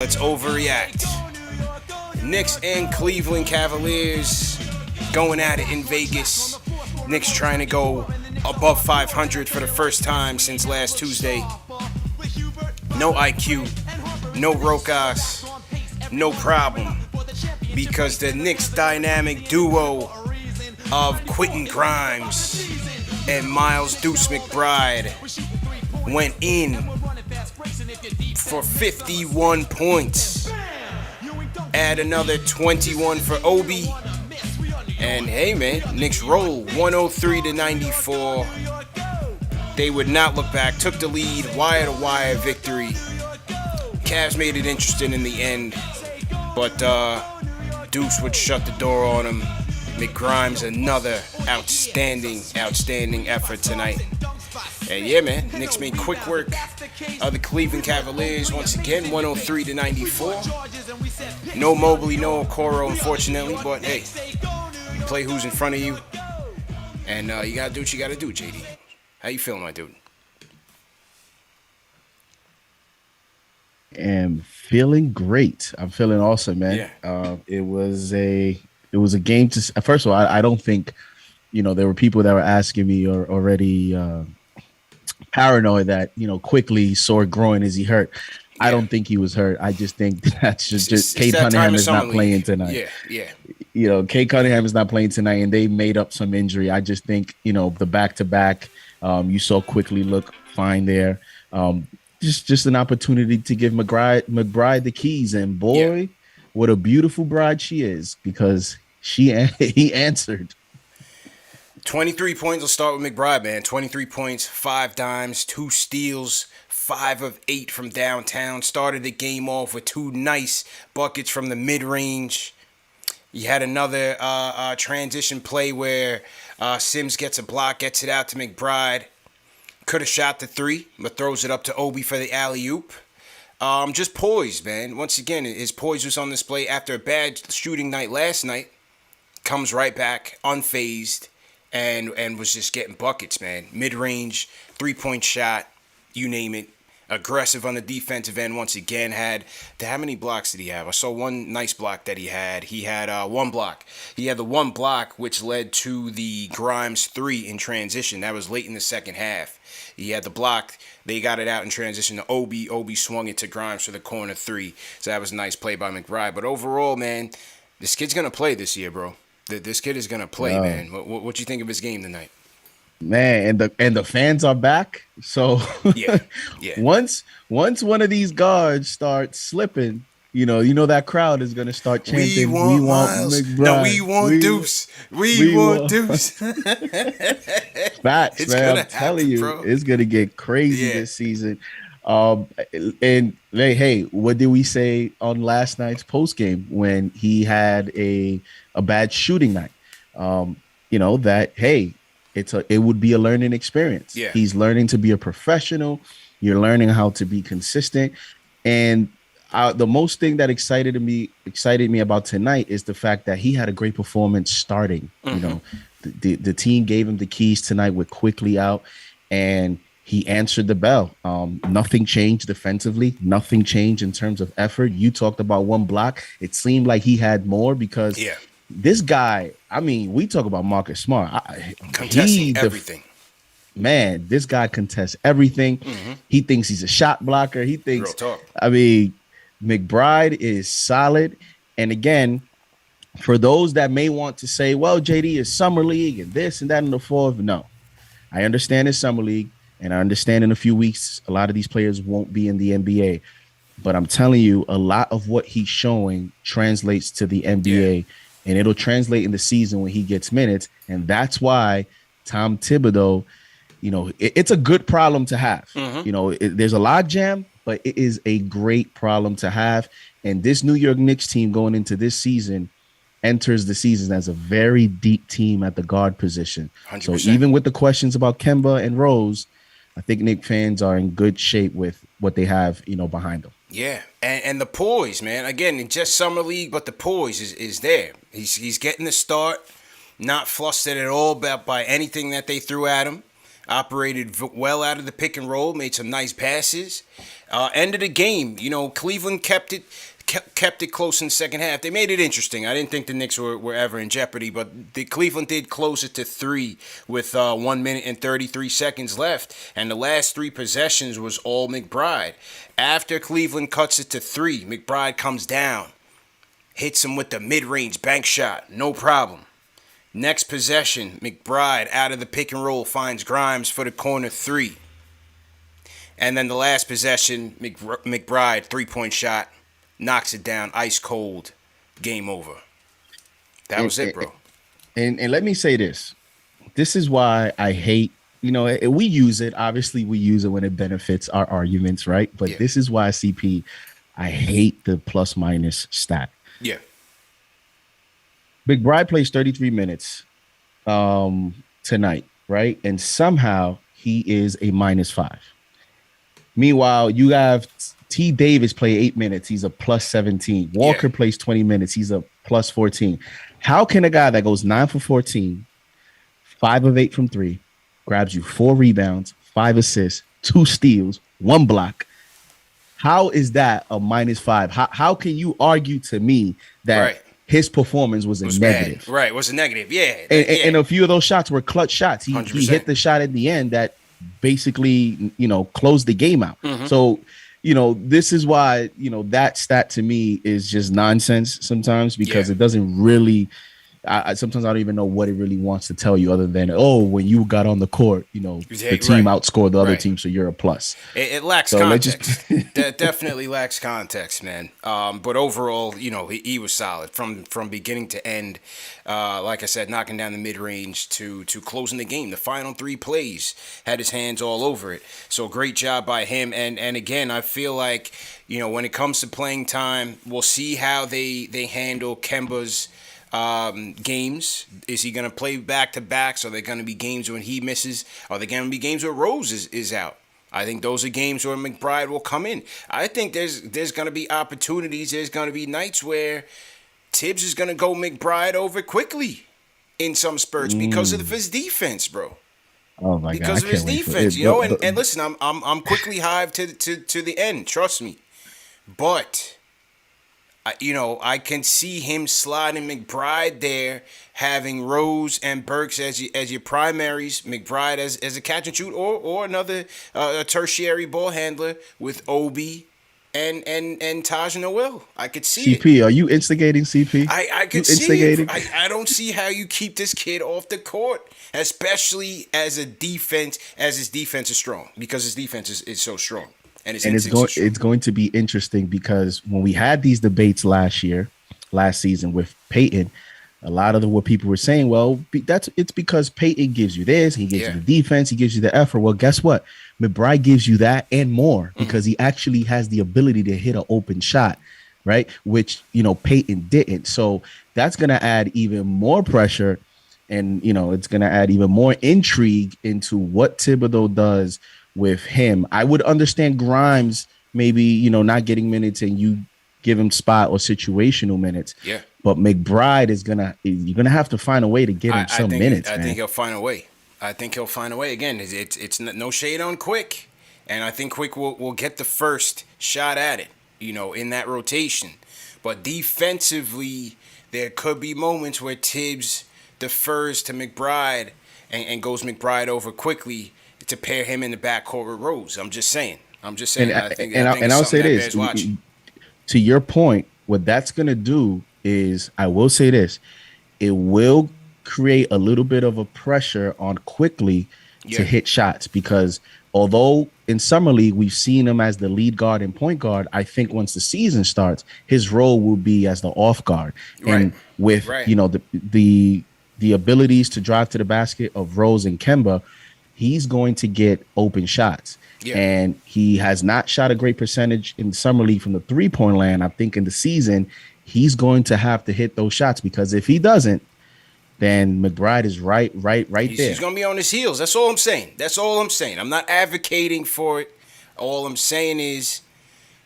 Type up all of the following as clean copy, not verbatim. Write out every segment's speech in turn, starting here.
Let's overreact. Knicks and Cleveland Cavaliers going at it in Vegas. Knicks trying to go above 500 for the first time since last Tuesday. No IQ, no Rokas, no problem. Because the Knicks dynamic duo of Quentin Grimes and Miles Deuce McBride went in for 51 points. Add another 21 for Obi. And hey man, Knicks roll 103-94. They would not look back. Took the lead, wire-to-wire victory. Cavs made it interesting in the end. But Deuce would shut the door on him. McGrimes, another outstanding effort tonight. And yeah, man, Knicks made quick work of the Cleveland Cavaliers once again, 103-94. No Mobley, no Okoro, unfortunately, but hey, you play who's in front of you, and you gotta do what you gotta do, JD. How you feeling, my dude? Am feeling great. I'm feeling awesome, man. Yeah. It was a game to. First of all, I don't think, there were people that were asking me or already paranoid that quickly sore groin, is he hurt? Yeah. I don't think he was hurt. I just think that's just Kate Cunningham is not playing tonight. Yeah. Kate Cunningham is not playing tonight, and they made up some injury. I just think the back-to-back. You saw quickly look fine there. Just an opportunity to give McBride the keys, and boy, what a beautiful bride she is, because he answered. 23 points. Let's start with McBride, man. 23 points, 5 dimes, 2 steals, 5 of 8 from downtown. Started the game off with 2 nice buckets from the mid-range. You had another transition play where Sims gets a block, gets it out to McBride. Could have shot the 3, but throws it up to Obi for the alley-oop. Just poised, man. Once again, his poise was on display after a bad shooting night last night. Comes right back, unfazed, and was just getting buckets, man. Mid-range, 3-point shot, you name it. Aggressive on the defensive end once again. How many blocks did he have? I saw one nice block that he had. He had 1 block. He had the 1 block, which led to the Grimes 3 in transition. That was late in the second half. He had the block. They got it out in transition to Obi. Obi swung it to Grimes for the corner 3. So that was a nice play by McBride. But overall, man, this kid's going to play this year, bro. This kid is going to play, man. What you think of his game tonight? Man, and the fans are back. So yeah. Once one of these guards starts slipping, that crowd is gonna start chanting, "We want McBride. No, we want Deuce. We want Deuce." Facts, man. I'm telling you, bro. It's gonna get crazy this season. And hey, what did we say on last night's post game when he had a bad shooting night? That hey. It would be a learning experience. Yeah. He's learning to be a professional. You're learning how to be consistent. And the most thing that excited me about tonight is the fact that he had a great performance starting. Mm-hmm. The team gave him the keys tonight with quickly out, and he answered the bell. Nothing changed defensively. Nothing changed in terms of effort. You talked about 1 block. It seemed like he had more because this guy, I mean, we talk about Marcus Smart. Contesting everything. Man, this guy contests everything. Mm-hmm. He thinks he's a shot blocker. He thinks, Real talk. I mean, McBride is solid. And again, for those that may want to say, well, JD is summer league and this and that and the fourth. No, I understand it's summer league. And I understand in a few weeks, a lot of these players won't be in the NBA. But I'm telling you, a lot of what he's showing translates to the NBA. Yeah. And it'll translate in the season when he gets minutes. And that's why Tom Thibodeau, it's a good problem to have. Mm-hmm. There's a log jam, but it is a great problem to have. And this New York Knicks team going into this season enters the season as a very deep team at the guard position. 100%. So even with the questions about Kemba and Rose, I think Knicks fans are in good shape with what they have, behind them. Yeah, and the poise, man. Again, just summer league, but the poise is there. He's getting the start, not flustered at all by anything that they threw at him. Operated well out of the pick and roll, made some nice passes. End of the game, Cleveland kept it close in the second half. They made it interesting. I didn't think the Knicks were ever in jeopardy, but the Cleveland did close it to 3 with 1 minute and 33 seconds left, and the last 3 possessions was all McBride. After Cleveland cuts it to 3, McBride comes down, hits him with the mid-range bank shot, no problem. Next possession, McBride out of the pick and roll finds Grimes for the corner 3. And then the last possession, McBride, 3-point shot, knocks it down, ice cold, game over. That was it, bro. And let me say this. This is why I hate, we use it. Obviously, we use it when it benefits our arguments, right? But this is why, CP, I hate the plus minus stat. Yeah. McBride plays 33 minutes tonight, right? And somehow he is a -5. Meanwhile, you have T. Davis play 8 minutes. He's a +17. Walker plays 20 minutes. He's a +14. How can a guy that goes 9 for 14, 5 of 8 from 3, grabs you 4 rebounds, 5 assists, 2 steals, 1 block, how is that a -5? How can you argue to me that his performance was a negative? Bad. Right, was a negative. Yeah. And a few of those shots were clutch shots. He hit the shot at the end that basically, closed the game out. Mm-hmm. So, this is why, that stat to me is just nonsense sometimes, because it doesn't really, sometimes I don't even know what it really wants to tell you, other than, when you got on the court, the team outscored the other team, so you're a plus. It lacks context. That definitely lacks context, man. But overall, he was solid from beginning to end. Like I said, knocking down the mid-range to closing the game. The final 3 plays had his hands all over it. So great job by him. And again, I feel like, when it comes to playing time, we'll see how they handle Kemba's games. Is he going to play back-to-backs? Are there going to be games when he misses? Are there going to be games where Rose is out? I think those are games where McBride will come in. I think there's going to be opportunities. There's going to be nights where Tibbs is going to go McBride over quickly in some spurts because of his defense, bro. Oh my God! Because of his defense, and listen, I'm quickly hived to the end. Trust me, but I can see him sliding McBride there, having Rose and Burks as your primaries, McBride as a catch and shoot, or another a tertiary ball handler with Obi and Taj Noel. I could see CP, it. are you instigating CP? I could see it. I don't see how you keep this kid off the court, especially as his defense is strong, because his defense is so strong. And it's going to be interesting, because when we had these debates last season with Peyton, a lot of what people were saying, it's because Peyton gives you this, he gives you the defense, he gives you the effort. Well, guess what? McBride gives you that and more, because he actually has the ability to hit an open shot, right? Which, Peyton didn't. So that's going to add even more pressure, and, it's going to add even more intrigue into what Thibodeau does with him. I would understand Grimes maybe, not getting minutes and you give him spot or situational minutes. Yeah. But McBride you're gonna have to find a way to get him some minutes. I think he'll find a way. Again, it's no shade on Quick, and I think Quick will get the first shot at it, in that rotation. But defensively, there could be moments where Tibbs defers to McBride and goes McBride over quickly to pair him in the backcourt with Rose. I'm just saying. And I'll say this to your point. What that's gonna do is, I will say this: it will create a little bit of a pressure on Quickly to hit shots, because although in Summer League we've seen him as the lead guard and point guard, I think once the season starts, his role will be as the off guard, and with the abilities to drive to the basket of Rose and Kemba, he's going to get open shots. Yeah. And he has not shot a great percentage in Summer League from the 3-point land. I think in the season, he's going to have to hit those shots, because if he doesn't, then McBride is right there. He's going to be on his heels. That's all I'm saying. I'm not advocating for it. All I'm saying is,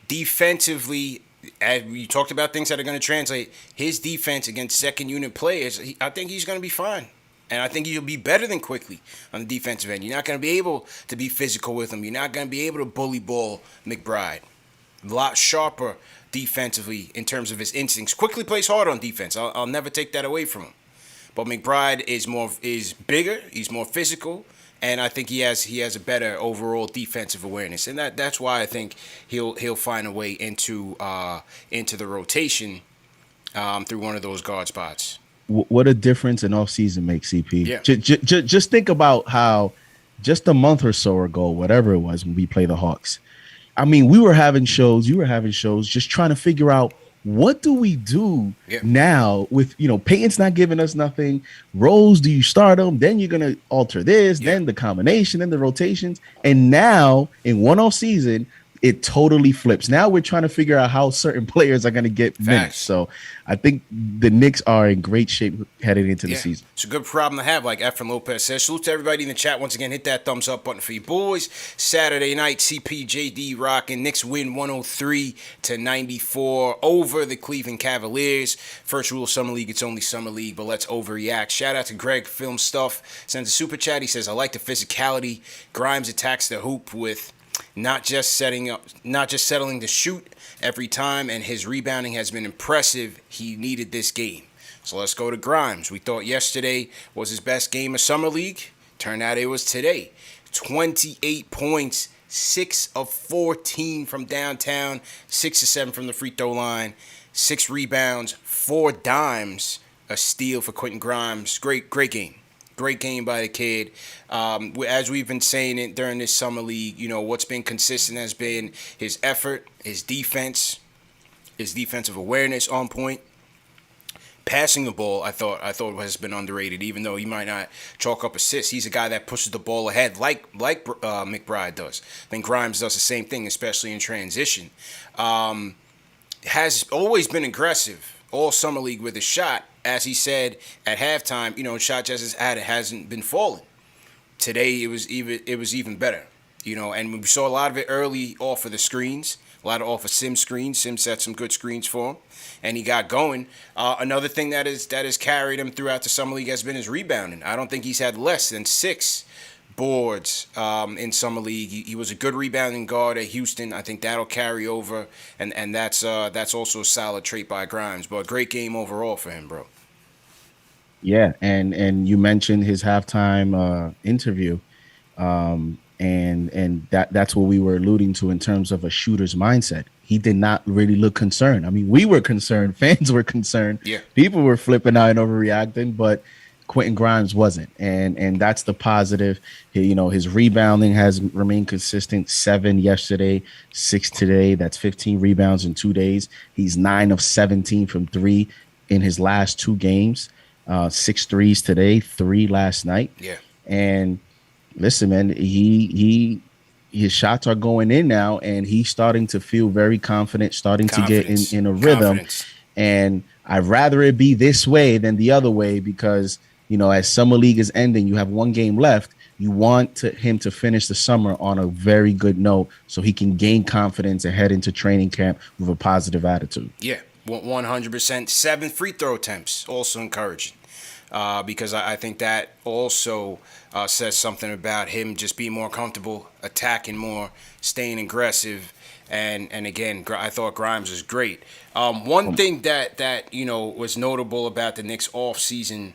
defensively, as we talked about things that are going to translate, his defense against second unit players, I think he's going to be fine. And I think you'll be better than Quickly on the defensive end. You're not going to be able to be physical with him. You're not going to be able to bully ball McBride. A lot sharper defensively in terms of his instincts. Quickly plays hard on defense. I'll never take that away from him. But McBride is bigger. He's more physical, and I think he has a better overall defensive awareness, and that's why I think he'll find a way into the rotation through one of those guard spots. What a difference an offseason makes, CP. Yeah. Just think about how just a month or so ago, whatever it was, when we play the Hawks. I mean, we were having shows, you were having shows, just trying to figure out what do we do now with, Peyton's not giving us nothing. Rose, do you start him? Then you're going to alter this, then the combination, then the rotations. And now in one off season, it totally flips. Now we're trying to figure out how certain players are going to get minutes. So I think the Knicks are in great shape heading into the season. It's a good problem to have, like Efren Lopez says. Salute to everybody in the chat. Once again, hit that thumbs up button for you boys. Saturday night, CPJD rocking. Knicks win 103-94 over the Cleveland Cavaliers. First rule of Summer League, it's only Summer League, but let's overreact. Shout out to Greg Film Stuff. Sends a super chat. He says, I like the physicality. Grimes attacks the hoop with not just settling to shoot every time, and his rebounding has been impressive. He needed this game. So let's go to Grimes. We thought yesterday was his best game of Summer League. Turned out it was today. 28 points, 6 of 14 from downtown, 6 of 7 from the free throw line, 6 rebounds, 4 dimes, a steal for Quentin Grimes. Great game. Great game by the kid. As we've been saying it during this summer league, what's been consistent has been his effort, his defense, his defensive awareness on point. Passing the ball, I thought has been underrated. Even though he might not chalk up assists, he's a guy that pushes the ball ahead, like McBride does. I think Grimes does the same thing, especially in transition. Has always been aggressive all summer league with his shot. As he said at halftime, shot just hasn't been falling. Today it was even better, and we saw a lot of it early off of the screens, a lot of off of Sim's screens. Sim set some good screens for him, and he got going. Another thing that has carried him throughout the summer league has been his rebounding. I don't think he's had less than 6 boards in summer league. He was a good rebounding guard at Houston. I think that'll carry over, and that's also a solid trait by Grimes. But a great game overall for him, bro. Yeah, and you mentioned his halftime interview, and that's what we were alluding to in terms of a shooter's mindset. He did not really look concerned. I mean, we were concerned, fans were concerned, people were flipping out and overreacting, but Quentin Grimes wasn't, and that's the positive. His rebounding has remained consistent. 7 yesterday, 6 today. That's 15 rebounds in 2 days. He's 9 of 17 from 3 in his last 2 games. 6 threes today, 3 last night. Yeah. And listen, man, his shots are going in now, and he's starting to feel very confident, to get in a rhythm. And I'd rather it be this way than the other way, because as summer league is ending, you have 1 game left. You want him to finish the summer on a very good note, so he can gain confidence and head into training camp with a positive attitude. Yeah. 100%. 7 free throw attempts, also encouraging, because I think that also says something about him just being more comfortable, attacking more, staying aggressive, and again, I thought Grimes was great. One thing that was notable about the Knicks off season,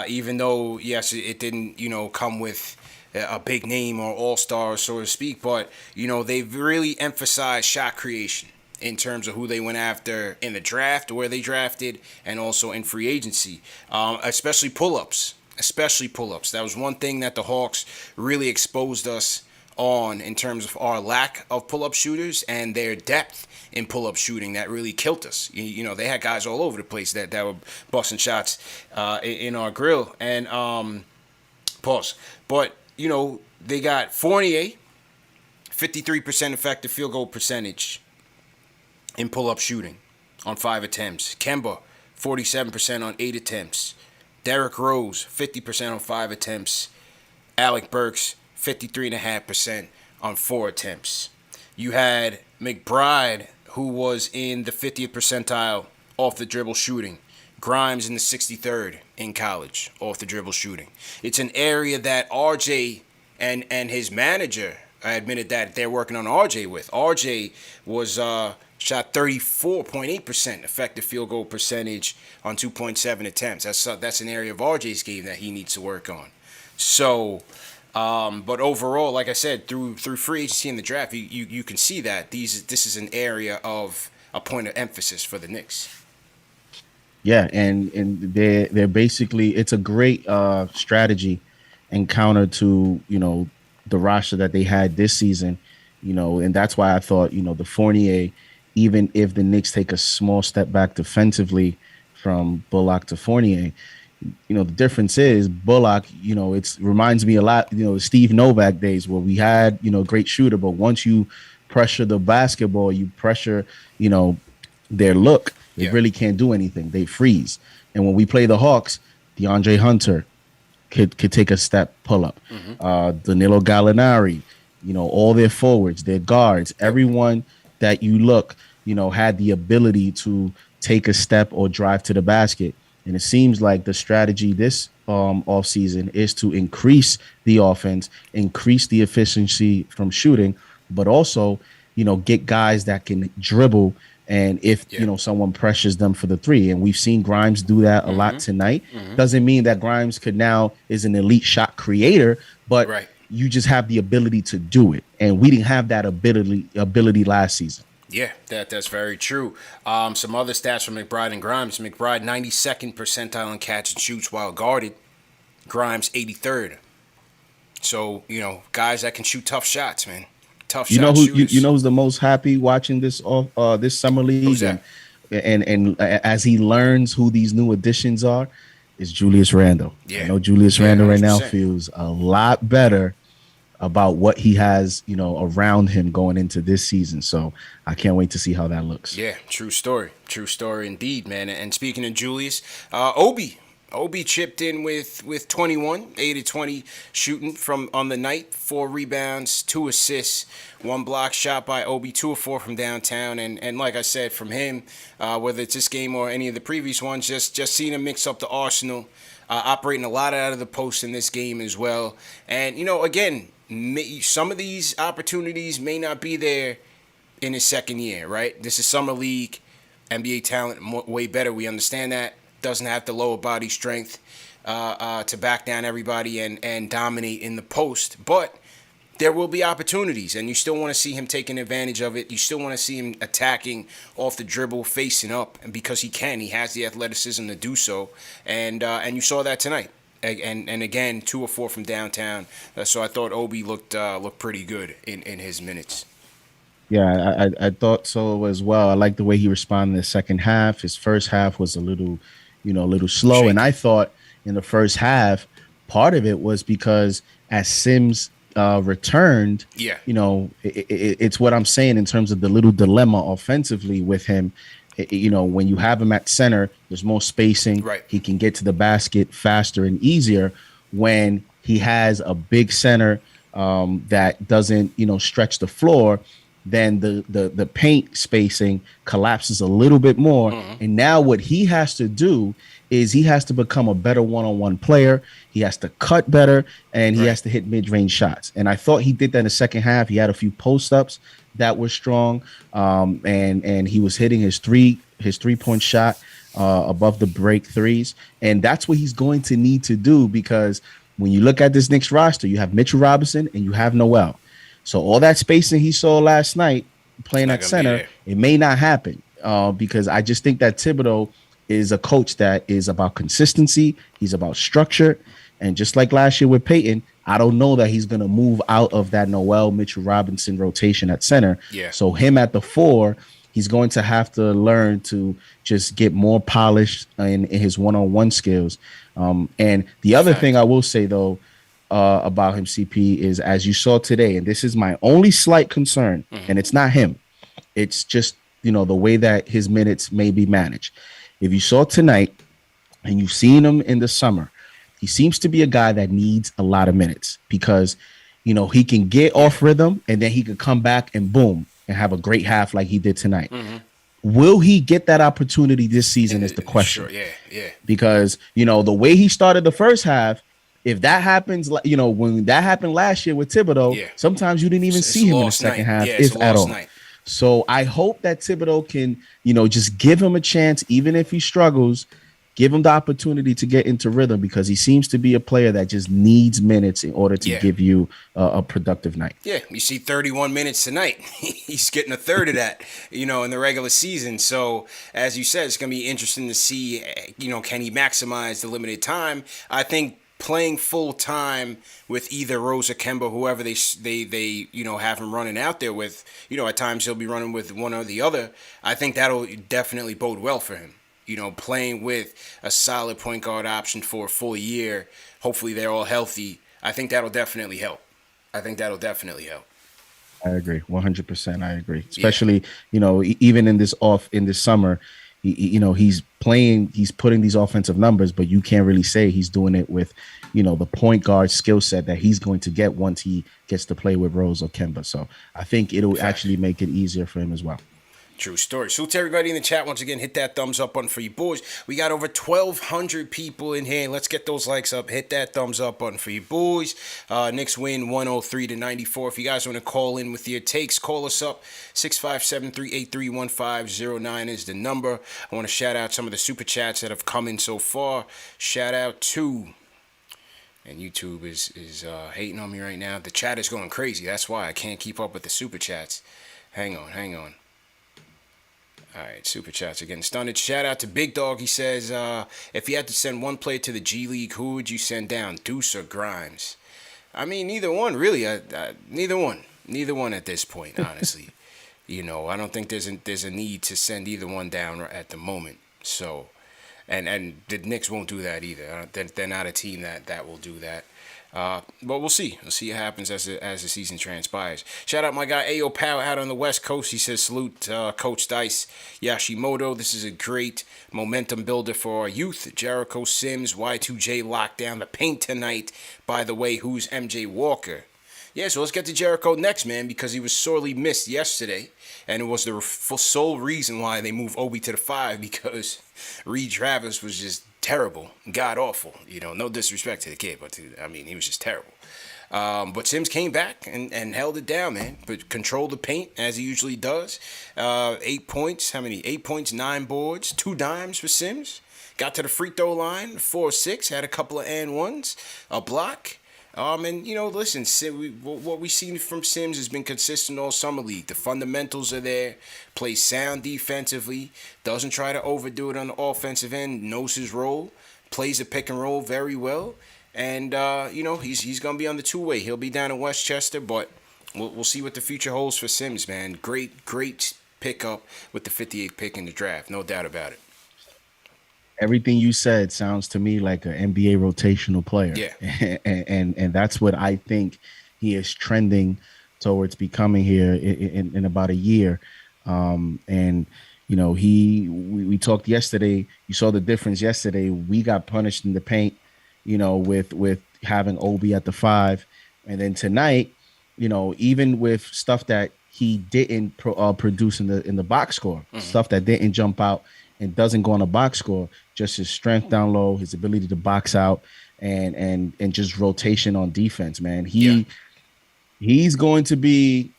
even though yes, it didn't come with a big name or all-star, so to speak, but they've really emphasized shot creation in terms of who they went after in the draft, where they drafted, and also in free agency, especially pull-ups. That was one thing that the Hawks really exposed us on in terms of our lack of pull-up shooters and their depth in pull-up shooting. That really killed us. They had guys all over the place that were busting shots in our grill. And pause. But they got Fournier, 53% effective field goal percentage in pull-up shooting on 5 attempts. Kemba, 47% on 8 attempts. Derrick Rose, 50% on 5 attempts. Alec Burks, 53.5% on 4 attempts. You had McBride, who was in the 50th percentile off the dribble shooting. Grimes in the 63rd in college off the dribble shooting. It's an area that RJ and his manager admitted that they're working on RJ with. RJ was shot 34.8% effective field goal percentage on 2.7 attempts. That's an area of RJ's game that he needs to work on. So, but overall, like I said, through free agency and the draft, you can see that this is an area of a point of emphasis for the Knicks. Yeah, and they're basically, it's a great strategy and counter to, the roster that they had this season, and that's why I thought, the Fournier, even if the Knicks take a small step back defensively from Bullock to Fournier, the difference is Bullock, it reminds me a lot, Steve Novak days where we had, great shooter, but once you pressure the basketball, you pressure, their look, they really can't do anything. They freeze. And when we play the Hawks, DeAndre Hunter could take a step pull up. Danilo Gallinari, all their forwards, their guards, everyone that you look, had the ability to take a step or drive to the basket. And it seems like the strategy this offseason is to increase the offense, increase the efficiency from shooting, but also, get guys that can dribble. And if, someone pressures them for the three, and we've seen Grimes do that a lot tonight, doesn't mean that Grimes is an elite shot creator, but you just have the ability to do it. And we didn't have that ability last season. Yeah, that's very true. Some other stats from McBride and Grimes. McBride, 92nd percentile in catch and shoots while guarded. Grimes, 83rd. So, guys that can shoot tough shots, man. Tough shot shooters. You know who's the most happy watching this summer league? Who's that? And as he learns who these new additions are, is Julius Randle. Yeah. I know Julius Randle 100%. right now feels a lot better about what he has, around him going into this season. So I can't wait to see how that looks. Yeah, true story. True story indeed, man. And speaking of Julius, Obi chipped in with 21, 8 of 20 shooting from on the night, 4 rebounds, 2 assists, 1 block shot by Obi, 2 of 4 from downtown. And like I said, from him, whether it's this game or any of the previous ones, just seeing him mix up the arsenal, operating a lot out of the post in this game as well. And, again, some of these opportunities may not be there in his second year, right? This is summer league, NBA talent way better. We understand that. Doesn't have the lower body strength to back down everybody and dominate in the post. But there will be opportunities, and you still want to see him taking advantage of it. You still want to see him attacking off the dribble, facing up, and because he can. He has the athleticism to do so, and you saw that tonight. And again, 2 of 4 from downtown. So I thought Obi looked pretty good in his minutes. Yeah, I thought so as well. I like the way he responded in the second half. His first half was a little slow. And I thought in the first half, part of it was because as Sims returned, it's what I'm saying in terms of the little dilemma offensively with him. When you have him at center, there's more spacing. Right. He can get to the basket faster and easier. When he has a big center that doesn't, stretch the floor, then the paint spacing collapses a little bit more. And now what he has to do is he has to become a better one-on-one player. He has to cut better, and he has to hit mid-range shots. And I thought he did that in the second half. He had a few post-ups that were strong, and he was hitting his three-point shot above the break threes. And that's what he's going to need to do, because when you look at this Knicks roster, you have Mitchell Robinson and you have Noel. So all that spacing he saw last night playing at center, it may not happen because I just think that Thibodeau is a coach that is about consistency. He's about structure. And just like last year with Peyton, I don't know that he's going to move out of that Noel Mitchell Robinson rotation at center. Yeah. So him at the 4, he's going to have to learn to just get more polished in his one-on-one skills. And the other thing I will say, though, about him, CP, is as you saw today, and this is my only slight concern, and it's not him. It's just, the way that his minutes may be managed. If you saw tonight and you've seen him in the summer, he seems to be a guy that needs a lot of minutes because, he can get off rhythm and then he could come back and boom and have a great half like he did tonight. Will he get that opportunity this season is the Sure, question. yeah, yeah, Because, the way he started the first half, if that happens, when that happened last year with Thibodeau, yeah. sometimes you didn't even It's a see him in the lost second night. half, Yeah, it's a if at lost all. night. So I hope that Thibodeau can, just give him a chance, even if he struggles, give him the opportunity to get into rhythm, because he seems to be a player that just needs minutes in order to Yeah. give you a productive night. Yeah, you see 31 minutes tonight. He's getting a third of that, in the regular season. So, as you said, it's going to be interesting to see, can he maximize the limited time? I think playing full time with either Rose or Kemba, whoever they have him running out there with, at times he'll be running with one or the other. I think that'll definitely bode well for him. Playing with a solid point guard option for a full year. Hopefully they're all healthy. I think that'll definitely help. I think that'll definitely help. I agree, 100%. I agree, Yeah, especially even in this summer, he's putting these offensive numbers, but you can't really say he's doing it with the point guard skill set that he's going to get once he gets to play with Rose or Kemba. So I think it'll facts. actually make it easier for him as well. True story. So to everybody in the chat, once again, hit that thumbs up button for you boys. We got over 1,200 people in here. Let's get those likes up. Hit that thumbs up button for you boys. Knicks win 103-94. If you guys want to call in with your takes, call us up. 657-383-1509 is the number. I want to shout out some of the super chats that have come in so far. Shout out to... And YouTube is hating on me right now. The chat is going crazy. That's why I can't keep up with the super chats. Hang on. All right, super chats are getting stunned. Shout out to Big Dog. He says, if you had to send one player to the G League, who would you send down, Deuce or Grimes? I mean, neither one, really. Neither one at this point, honestly. I don't think there's a need to send either one down at the moment. So, and the Knicks won't do that either. They're not a team that will do that. But we'll see. We'll see what happens as the season transpires. Shout out my guy Ayo Pow out on the West Coast. He says, salute Coach Dice Yashimoto. This is a great momentum builder for our youth. Jericho Sims, Y2J locked down the paint tonight. By the way, who's MJ Walker? Yeah, so let's get to Jericho next, man, because he was sorely missed yesterday. And it was the sole reason why they moved Obi to the 5, because Reed Travis was just terrible, god awful. No disrespect to the kid, but he was just terrible. But Sims came back and held it down, man. But controlled the paint as he usually does. 8 points. How many? 8 points, 9 boards, 2 dimes for Sims. Got to the free throw line, 4-6. Had a couple of and ones, a block. And listen, what we've seen from Sims has been consistent all summer league. The fundamentals are there. Plays sound defensively. Doesn't try to overdo it on the offensive end. Knows his role. Plays a pick and roll very well. And he's gonna be on the 2-way. He'll be down in Westchester, but we'll see what the future holds for Sims, man. Great pickup with the 58th pick in the draft, no doubt about it. Everything you said sounds to me like an NBA rotational player. Yeah. and that's what I think he is trending towards becoming here in about a year. We talked yesterday. You saw the difference yesterday. We got punished in the paint, with having Obi at the 5. And then tonight, even with stuff that he didn't produce in the box score, stuff that didn't jump out and doesn't go on a box score, just his strength down low, his ability to box out, and just rotation on defense, man. He's going to be,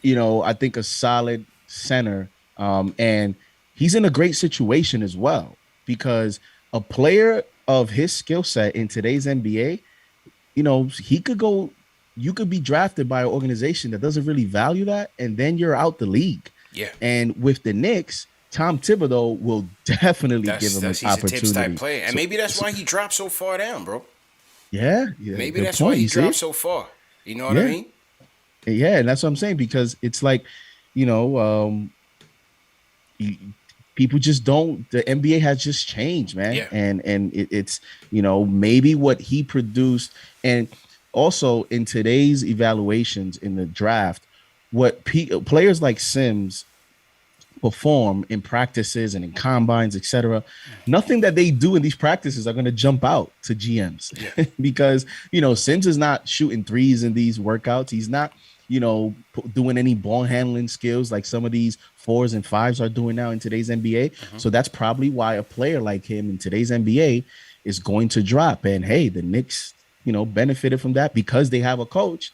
I think, a solid center. And he's in a great situation as well, because a player of his skill set in today's NBA, you could be drafted by an organization that doesn't really value that, and then you're out the league. Yeah. And with the Knicks, Tom Thibodeau will definitely give him an He's opportunity. a tips type player, and maybe that's why he dropped so far down, bro. Yeah, maybe that's why he dropped so far. You know what I mean? Yeah, and that's what I'm saying, because it's like, people just don't. The NBA has just changed, man. Yeah. And it's maybe what he produced, and also in today's evaluations in the draft, what players like Sims perform in practices and in combines, etc. Nothing that they do in these practices are going to jump out to GMs. Yeah. Because Sims is not shooting threes in these workouts. He's not doing any ball handling skills like some of these fours and fives are doing now in today's NBA. So that's probably why a player like him in today's NBA is going to drop. And hey, the Knicks, benefited from that because they have a coach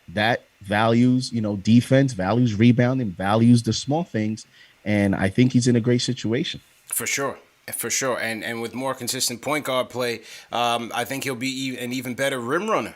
that values, defense, values rebounding, values the small things. And I think he's in a great situation. For sure. For sure. And with more consistent point guard play, I think he'll be an even better rim runner.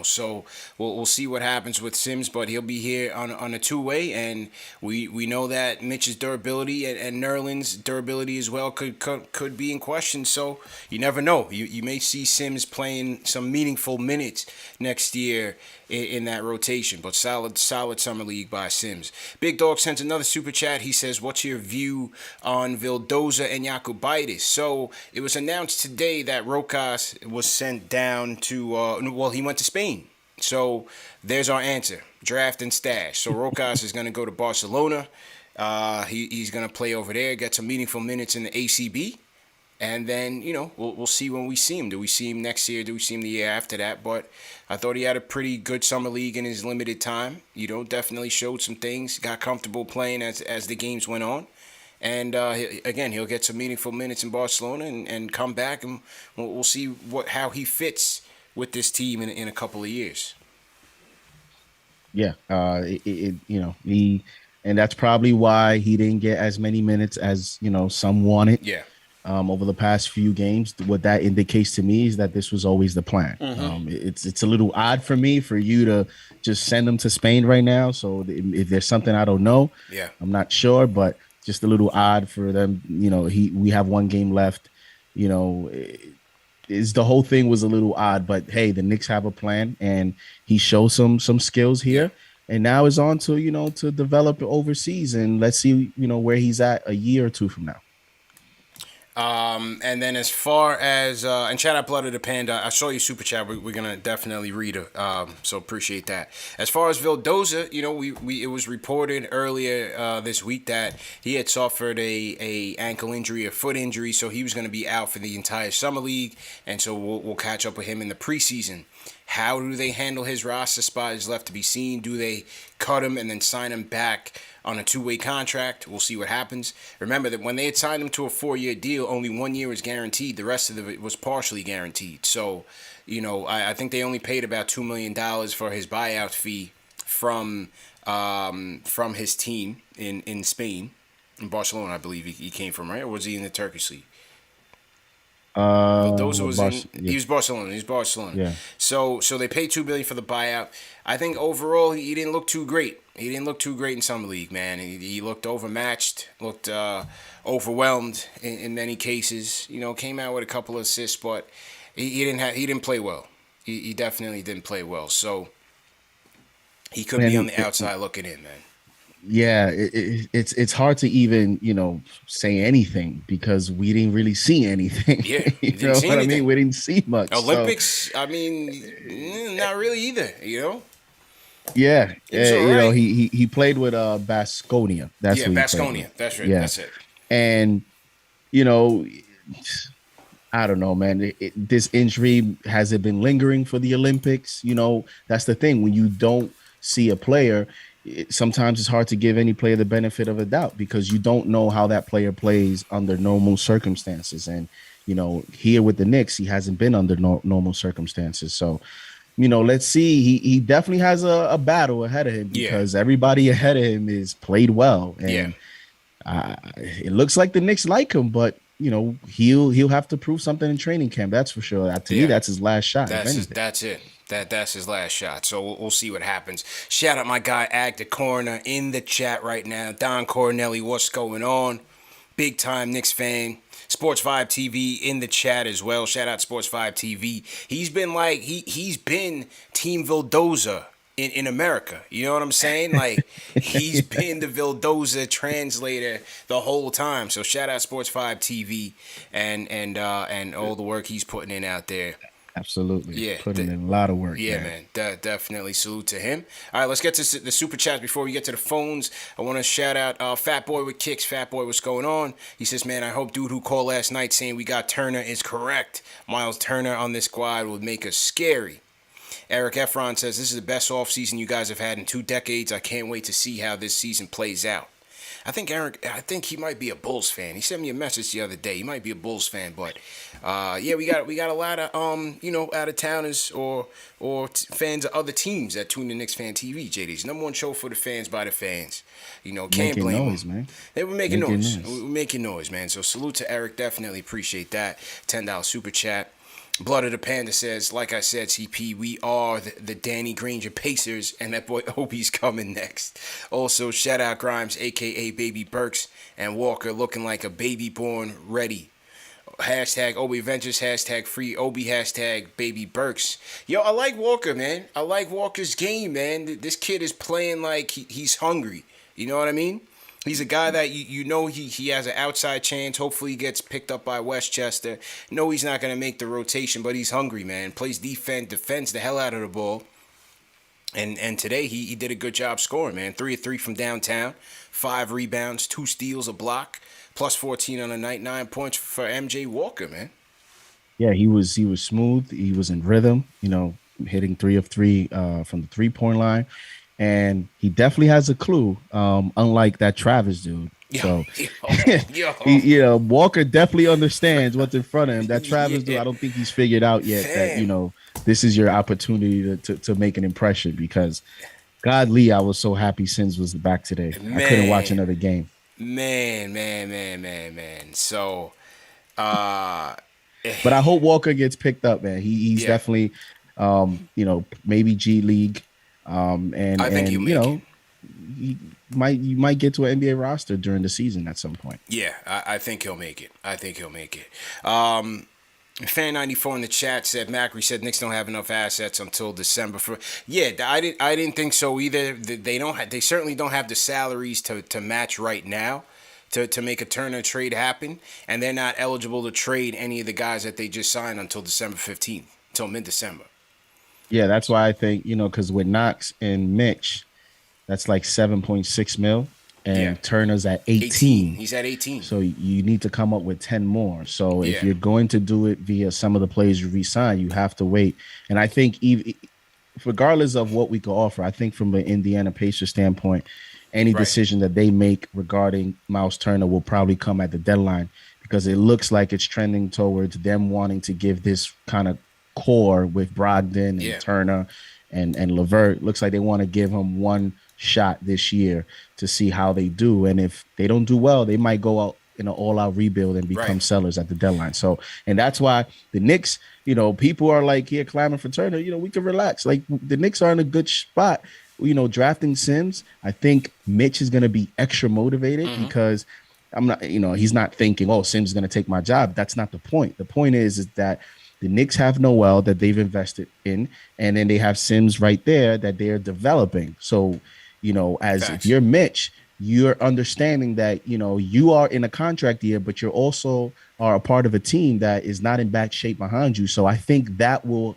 So we'll see what happens with Sims, but he'll be here on a two-way, and we know that Mitch's durability and Nerlens' durability as well could be in question. So you never know. You may see Sims playing some meaningful minutes next year in that rotation. But solid summer league by Sims. Big Dog sent another super chat. He says, "What's your view on Vildoza and Jakubaitis?" So it was announced today that Rokas was sent down to he went to Spain. So there's our answer: draft and stash. So Rokas is going to go to Barcelona. He's going to play over there, get some meaningful minutes in the ACB. And then, we'll see when we see him. Do we see him next year? Do we see him the year after that? But I thought he had a pretty good summer league in his limited time. Definitely showed some things. Got comfortable playing as the games went on. And again, he'll get some meaningful minutes in Barcelona and come back, and we'll see how he fits with this team in a couple of years. Yeah, he, and that's probably why he didn't get as many minutes as some wanted. Yeah. Over the past few games, what that indicates to me is that this was always the plan. It's a little odd for me for you to just send him to Spain right now. So if there's something I don't know, I'm not sure, but just a little odd for them. We have one game left. The whole thing was a little odd, but hey, the Knicks have a plan, and he showed some skills here. And now is on to to develop overseas, and let's see where he's at a year or two from now. And then as far as and shout out Blood of the Panda, I saw your super chat. We're gonna definitely read it. So appreciate that. As far as Vildoza, it was reported earlier this week that he had suffered a ankle injury, a foot injury, so he was gonna be out for the entire summer league, and so we'll catch up with him in the preseason. How do they handle his roster spot is left to be seen. Do they cut him and then sign him back on a two-way contract? We'll see what happens. Remember that when they had signed him to a 4-year deal, only 1 year was guaranteed. The rest of it was partially guaranteed. So, I think they only paid about $2 million for his buyout fee from his team in Spain, in Barcelona, I believe he came from, right? Or was he in the Turkish league? Those was he was Barcelona. He was Barcelona. Yeah. So they paid $2 million for the buyout. I think overall he didn't look too great. He didn't look too great in summer league, man. He looked overmatched, looked overwhelmed in many cases. Came out with a couple of assists, but he didn't play well. He definitely didn't play well. So he could be on the outside looking in, man. Yeah, it's hard to even say anything because we didn't really see anything. Yeah, you know what anything. I mean? We didn't see much. Olympics, so. I mean, not really either. Yeah, right. He played with Baskonia. That's Baskonia. That's right. Yeah. That's it. And I don't know, man. This injury, has it been lingering for the Olympics? That's the thing. When you don't see a player, sometimes it's hard to give any player the benefit of a doubt because you don't know how that player plays under normal circumstances. And, here with the Knicks, he hasn't been under normal circumstances. So, let's see. He definitely has a battle ahead of him because everybody ahead of him is played well. And it looks like the Knicks like him, but he'll have to prove something in training camp. That's for sure. To me, that's his last shot. That's it. That's his last shot. So we'll see what happens. Shout out my guy Ag the Coroner in the chat right now. Don Cornelli, what's going on? Big time Knicks fan. Sports Vibe TV in the chat as well. Shout out Sports Vibe TV. He's been he's been Team Vildoza in America. You know what I'm saying? He's been the Vildoza translator the whole time. So shout out Sports Vibe TV and all the work he's putting in out there. Absolutely. Yeah. Putting in a lot of work. Yeah, man. Definitely salute to him. All right, let's get to the super chats before we get to the phones. I want to shout out Fat Boy with Kicks. Fat Boy, what's going on? He says, man, I hope dude who called last night saying we got Turner is correct. Miles Turner on this squad would make us scary. Eric Efron says, this is the best offseason you guys have had in 2 decades. I can't wait to see how this season plays out. I think he might be a Bulls fan. He sent me a message the other day. He might be a Bulls fan, but yeah, we got a lot of out of towners or fans of other teams that tune to Knicks Fan TV. JD's #1 show for the fans by the fans. Can't Making blame noise, them. man. They were making Making noise. noise. We were making noise, man. So salute to Eric. Definitely appreciate that. $10 super chat. Blood of the Panda says, like I said, CP, we are the Danny Granger Pacers, and that boy Obi's coming next. Also, shout out Grimes, a.k.a. Baby Burks, and Walker looking like a baby born ready. Hashtag Obi Ventures, hashtag free Obi, hashtag Baby Burks. Yo, I like Walker, man. I like Walker's game, man. This kid is playing like he's hungry. You know what I mean? He's a guy that he has an outside chance. Hopefully he gets picked up by Westchester. No, he's not going to make the rotation, but he's hungry, man. Plays defends the hell out of the ball. And today he did a good job scoring, man. 3 of 3 from downtown, 5 rebounds, 2 steals, a block, plus 14 on the night, 9 points for MJ Walker, man. Yeah, he was smooth. He was in rhythm, hitting 3 of 3 from the 3-point line. And he definitely has a clue, unlike that Travis dude. So, Walker definitely understands what's in front of him. That Travis dude, I don't think he's figured out yet that, this is your opportunity to make an impression, because godly, I was so happy Sims was back today. Man, I couldn't watch another game. Man. So, but I hope Walker gets picked up, man. He's definitely, maybe G League. And I think you might get to an NBA roster during the season at some point. Yeah, I think he'll make it. Fan 94 in the chat said Macri said Knicks don't have enough assets until December for. Yeah, I didn't think so either. They certainly don't have the salaries to match right now to make a Turner trade happen, and they're not eligible to trade any of the guys that they just signed until December 15th, until mid-December. Yeah, that's why I think, because with Knox and Mitch, that's like 7.6 mil, and Turner's at 18. He's at 18. So you need to come up with 10 more. So if you're going to do it via some of the players you re-sign, you have to wait. And I think regardless of what we could offer, I think from an Indiana Pacers standpoint, any decision that they make regarding Miles Turner will probably come at the deadline, because it looks like it's trending towards them wanting to give this kind of core with Brogdon and Turner and LeVert. Looks like they want to give him one shot this year to see how they do. And if they don't do well, they might go out in an all-out rebuild and become sellers at the deadline. So, and that's why the Knicks, people are like here clamoring for Turner. We can relax. Like, the Knicks are in a good spot. Drafting Sims, I think Mitch is going to be extra motivated because I'm not, he's not thinking, oh, Sims is going to take my job. That's not the point. The point is that the Knicks have Noel that they've invested in, and then they have Sims right there that they're developing. So, if you're Mitch, you're understanding that, you are in a contract year, but you're also are a part of a team that is not in bad shape behind you. So I think that will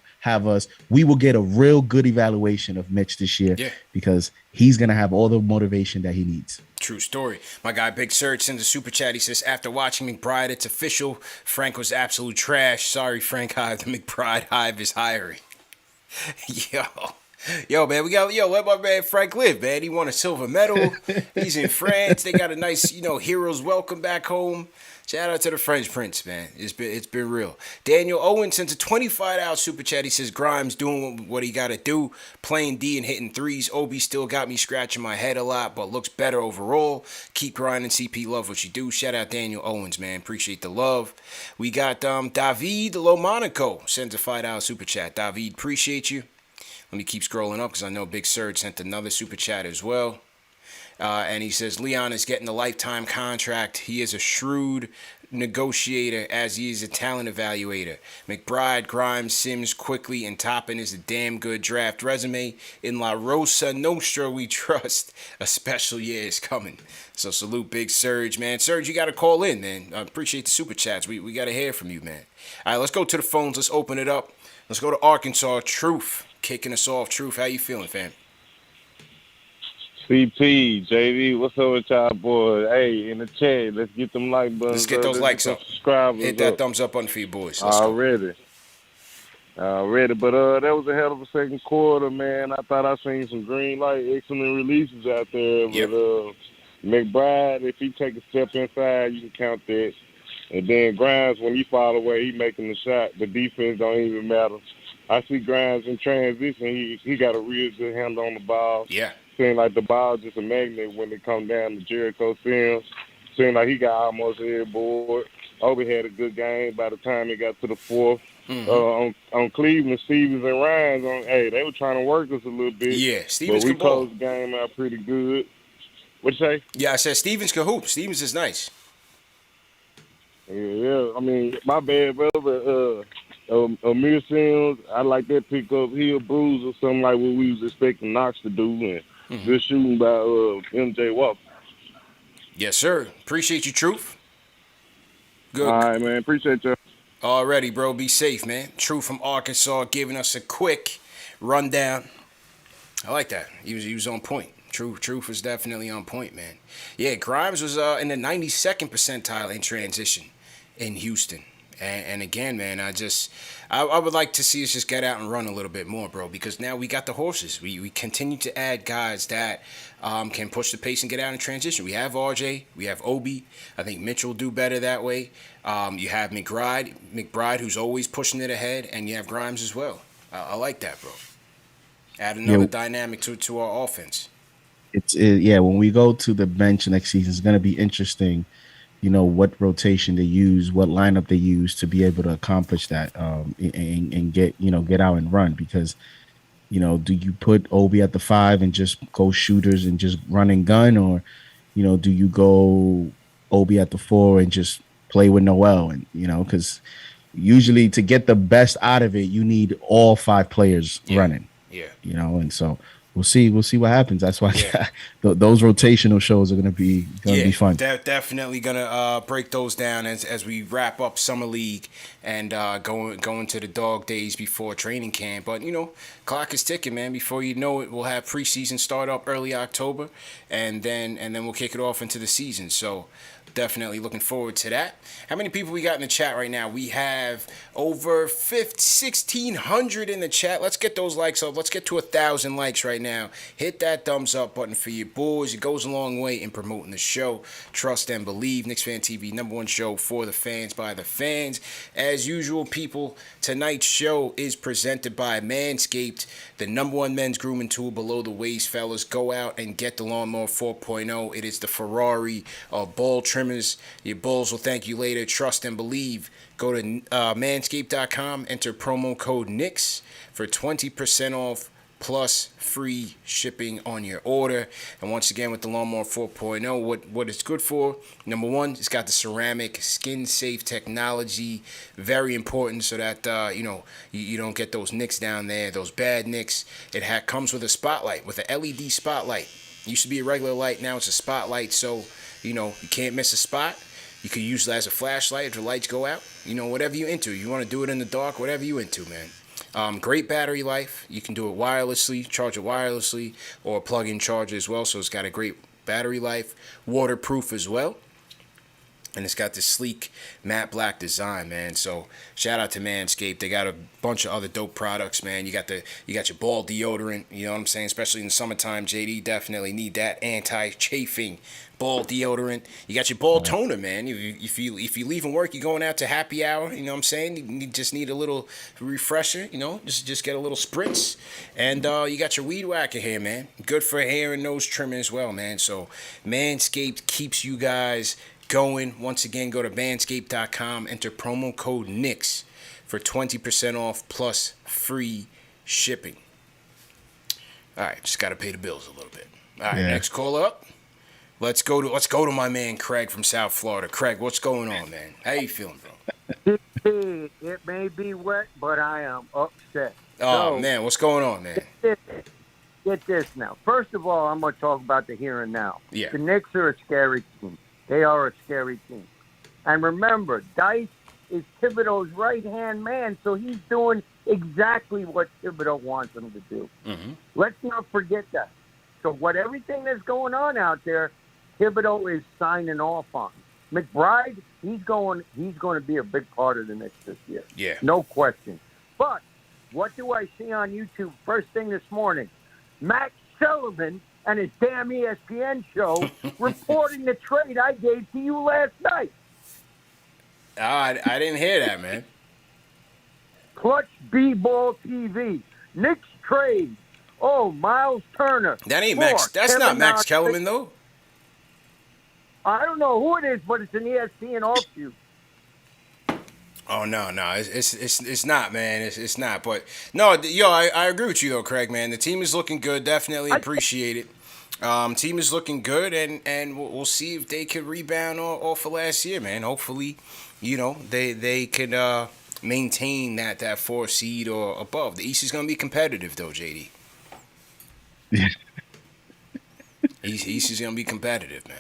we will get a real good evaluation of Mitch this year because he's going to have all the motivation that he needs. True story. My guy Big Surge sends a super chat. He says, after watching McBride, it's official. Frank was absolute trash. Sorry, Frank Hive. The McBride Hive is hiring. Yo, man, let my man Frank live, man. He won a silver medal. He's in France. They got a nice, hero's welcome back home. Shout out to the French Prince, man. It's been real. Daniel Owen sends a $25 super chat. He says, Grimes doing what he got to do, playing D and hitting threes. Obi still got me scratching my head a lot, but looks better overall. Keep grinding, CP. Love what you do. Shout out Daniel Owens, man. Appreciate the love. We got David Lomonico sends a $5 super chat. David, appreciate you. Let me keep scrolling up because I know Big Surge sent another super chat as well. And he says, Leon is getting a lifetime contract. He is a shrewd negotiator as he is a talent evaluator. McBride, Grimes, Sims, Quickly, and Toppin is a damn good draft resume. In La Rosa Nostra, we trust. A special year is coming. So salute Big Surge, man. Surge, you got to call in, man. I appreciate the super chats. We got to hear from you, man. All right, let's go to the phones. Let's open it up. Let's go to Arkansas. Truth. Kicking us off. Truth, how you feeling, fam? CP, JV, what's up with y'all boys? Hey, in the chat, let's get them like buttons. Let's get those likes up. Subscribers Hit that up. thumbs up button for you boys. Already. But that was a hell of a second quarter, man. I thought I seen some green light, excellent releases out there. But McBride, if he take a step inside, you can count that. And then Grimes, when he fall away, he making the shot. The defense don't even matter. I see Grimes in transition. He got a real good handle on the ball. Yeah. Seems like the ball just a magnet when it come down to Jericho Sims. Seems like he got almost every board. Obi had a good game by the time he got to the fourth. On Cleveland, Stevens and Ryan's they were trying to work us a little bit. Yeah, Stevens but we can ball. closed the game out pretty good. What'd you say? Yeah, I said Stevens can hoop. Stevens is nice. Yeah. I mean, my bad brother, Amir Sims, I like that pickup. He a bruise or something like what we was expecting Knox to do, and good shooting by MJ Walker. Yes, sir. Appreciate you, Truth. Good. All right, man. Appreciate you. Already, bro. Be safe, man. Truth from Arkansas giving us a quick rundown. I like that. He was on point. Truth was definitely on point, man. Yeah, Grimes was in the 92nd percentile in transition in Houston. And again, man, I would like to see us just get out and run a little bit more, bro, because now we got the horses. We continue to add guys that can push the pace and get out in transition. We have RJ, we have Obi. I think Mitchell will do better that way. You have McBride, who's always pushing it ahead, and you have Grimes as well. I like that, bro. Add another dynamic to our offense. When we go to the bench next season, it's going to be interesting. What rotation they use, what lineup they use to be able to accomplish that and get out and run. Because, do you put Obi at the 5 and just go shooters and just run and gun? Or, do you go Obi at the 4 and just play with Noel? And, because usually to get the best out of it, you need all 5 players running. Yeah. And so we'll see what happens. That's why those rotational shows are gonna be fun. Definitely gonna break those down as we wrap up summer league and go into the dog days before training camp. But clock is ticking, man. Before you know it, we'll have preseason start up early October, and then we'll kick it off into the season. So definitely looking forward to that. How many people we got in the chat right now? We have over 1,600 in the chat. Let's get those likes up. Let's get to 1,000 likes right now. Hit that thumbs up button for your boys. It goes a long way in promoting the show. Trust and believe. KnicksFanTV, #1 show for the fans by the fans. As usual, people, tonight's show is presented by Manscaped, the #1 men's grooming tool below the waist. Fellas, go out and get the Lawnmower 4.0. It is the Ferrari of ball trimmers. Your balls will thank you later. Trust and believe. Go to manscaped.com. Enter promo code Knicks for 20% off plus free shipping on your order. And once again, with the Lawnmower 4.0, what it's good for, #1, it's got the ceramic skin-safe technology. Very important so that, you don't get those nicks down there, those bad nicks. It comes with a spotlight, with an LED spotlight. It used to be a regular light, now it's a spotlight, so you can't miss a spot. You could use it as a flashlight if the lights go out. Whatever you into. You want to do it in the dark, whatever you into, man. Great battery life. You can do it wirelessly, charge it wirelessly, or plug-in charger as well. So it's got a great battery life. Waterproof as well. And it's got this sleek matte black design, man. So shout out to Manscaped. They got a bunch of other dope products, man. You got your ball deodorant, you know what I'm saying? Especially in the summertime, JD definitely need that anti-chafing ball deodorant. You got your ball toner, man. If you leaving work, you're going out to happy hour, you know what I'm saying? You just need a little refresher, just get a little spritz. And you got your weed whacker here, man. Good for hair and nose trimming as well, man. So Manscaped keeps you guys going. Once again, go to manscaped.com, enter promo code Knicks for 20% off plus free shipping. All right, just got to pay the bills a little bit. All right, next call up. Let's go to my man Craig from South Florida. Craig, what's going on, man? How you feeling, bro? It may be wet, but I am upset. Oh, man, what's going on, man? Get this now. First of all, I'm going to talk about the here and now. Yeah. The Knicks are a scary team. They are a scary team. And remember, Dice is Thibodeau's right-hand man, so he's doing exactly what Thibodeau wants him to do. Mm-hmm. Let's not forget that. So everything that's going on out there, Thibodeau is signing off on. McBride, he's going to be a big part of the Knicks this year. Yeah. No question. But what do I see on YouTube first thing this morning? Matt Sullivan and his damn ESPN show reporting the trade I gave to you last night. I didn't hear that, man. Clutch B-Ball TV. Knicks trade. Oh, Miles Turner. That ain't Max. That's not Max Kellerman, though. I don't know who it is, but it's an ESPN offshoot. Oh no, it's not, man. It's not. But no, yo, I agree with you though, Craig, man. The team is looking good. Definitely appreciate it. Team is looking good, and we'll see if they can rebound off of last year, man. Hopefully, they can maintain that 4 seed or above. The East is gonna be competitive though, JD. Yeah. East is gonna be competitive, man.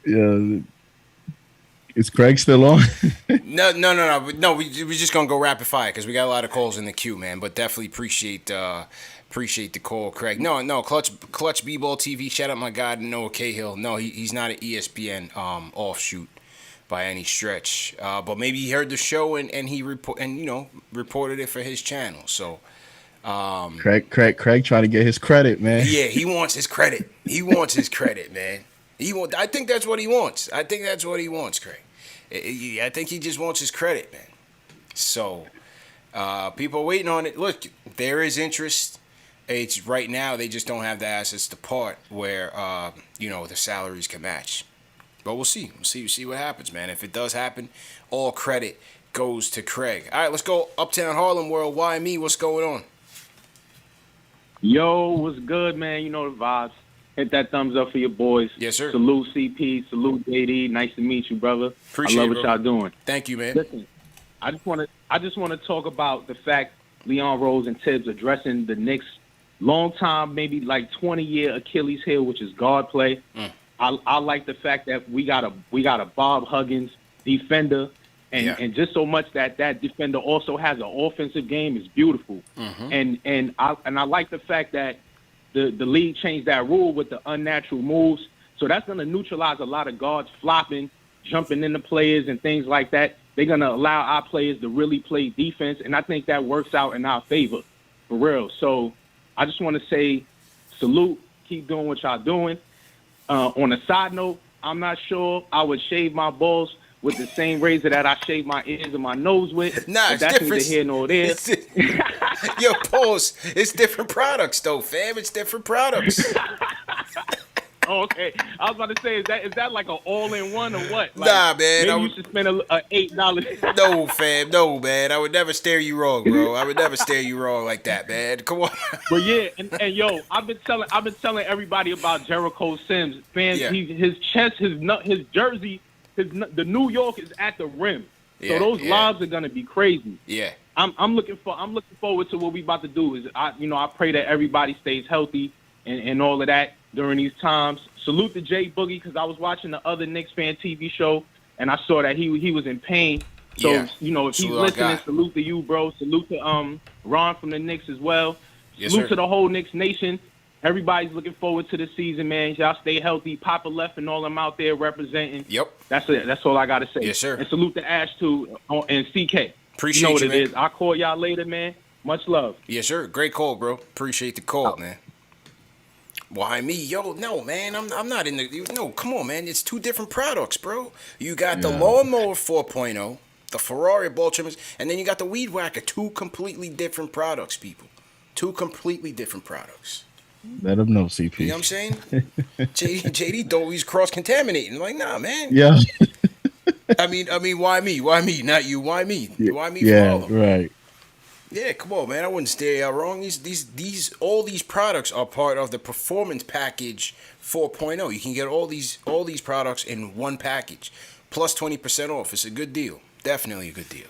Yeah. Is Craig still on? No. We're just gonna go rapid fire because we got a lot of calls in the queue, man. But definitely appreciate the call, Craig. No, Clutch B-Ball TV. Shout out my guy Noah Cahill. No, he's not an ESPN offshoot by any stretch. But maybe he heard the show and he reported it for his channel. So Craig trying to get his credit, man. Yeah, he wants his credit. Man. I think that's what he wants. Craig. I think he just wants his credit, man. So, people are waiting on it. Look, there is interest. It's right now they just don't have the assets to part where the salaries can match. But we'll see. We'll see what happens, man. If it does happen, all credit goes to Craig. All right, let's go Uptown Harlem World. Why me? What's going on? Yo, what's good, man? You know the vibes. Hit that thumbs up for your boys. Yes, sir. Salute CP. Salute JD. Nice to meet you, brother. Appreciate I love it, what bro. y'all doing. Thank you, man. Listen, I just want to talk about the fact Leon Rose and Tibbs addressing the Knicks' long time, maybe like 20-year Achilles heel, which is guard play. I like the fact that we got a Bob Huggins defender, and just so much that defender also has an offensive game is beautiful. And I like the fact that the league changed that rule with the unnatural moves. So that's going to neutralize a lot of guards flopping, jumping into players and things like that. They're going to allow our players to really play defense, and I think that works out in our favor, for real. So I just want to say salute, keep doing what y'all doing. On a side note, I'm not sure I would shave my balls with the same razor that I shave my ears and my nose with. Nah, it's that's different. Neither here nor there. Yo, pause. It's different products, though, fam. It's different products. Oh, okay. I was about to say, is that like an all-in-one or what? Like, nah, man. Maybe you should spend a $8. No, fam. No, man. I would never stare you wrong, bro. I would never stare you wrong like that, man. Come on. But yeah, and yo, I've been telling everybody about Jericho Sims. Fans, his chest, his jersey, the New York is at the rim. So those lobs are gonna be crazy. Yeah. I'm looking forward to what we about to do. Is I pray that everybody stays healthy and all of that during these times. Salute to Jay Boogie, because I was watching the other KnicksFanTV show and I saw that he was in pain. So if he's listening, salute to you, bro. Salute to Ron from the Knicks as well. Yes, salute sir. to the whole Knicks Nation. Everybody's looking forward to the season, man. Y'all stay healthy. Papa Left and all them out there representing. Yep. That's it. That's all I got to say. Yes, sir. And salute to Ash, too, and CK. Appreciate you know what you, it man. is. I'll call y'all later, man. Much love. Yes, sir. Great call, bro. Appreciate the call, man. Why me? Yo, no, man. I'm not in the... No, come on, man. It's two different products, bro. You got the Lawnmower 4.0, the Ferrari ball trimmers, and then you got the Weed Whacker. Two completely different products, people. Two completely different products. Let them know, CP. You know what I'm saying? JD thought he's cross-contaminating. Like, nah, man. Yeah. I mean, why me? Why me? Not you. Why me? Why me? Yeah, for all of them? right. Yeah, come on, man. I wouldn't stare y'all wrong. All these products are part of the Performance Package 4.0. You can get all these products in one package, plus 20% off. It's a good deal. Definitely a good deal.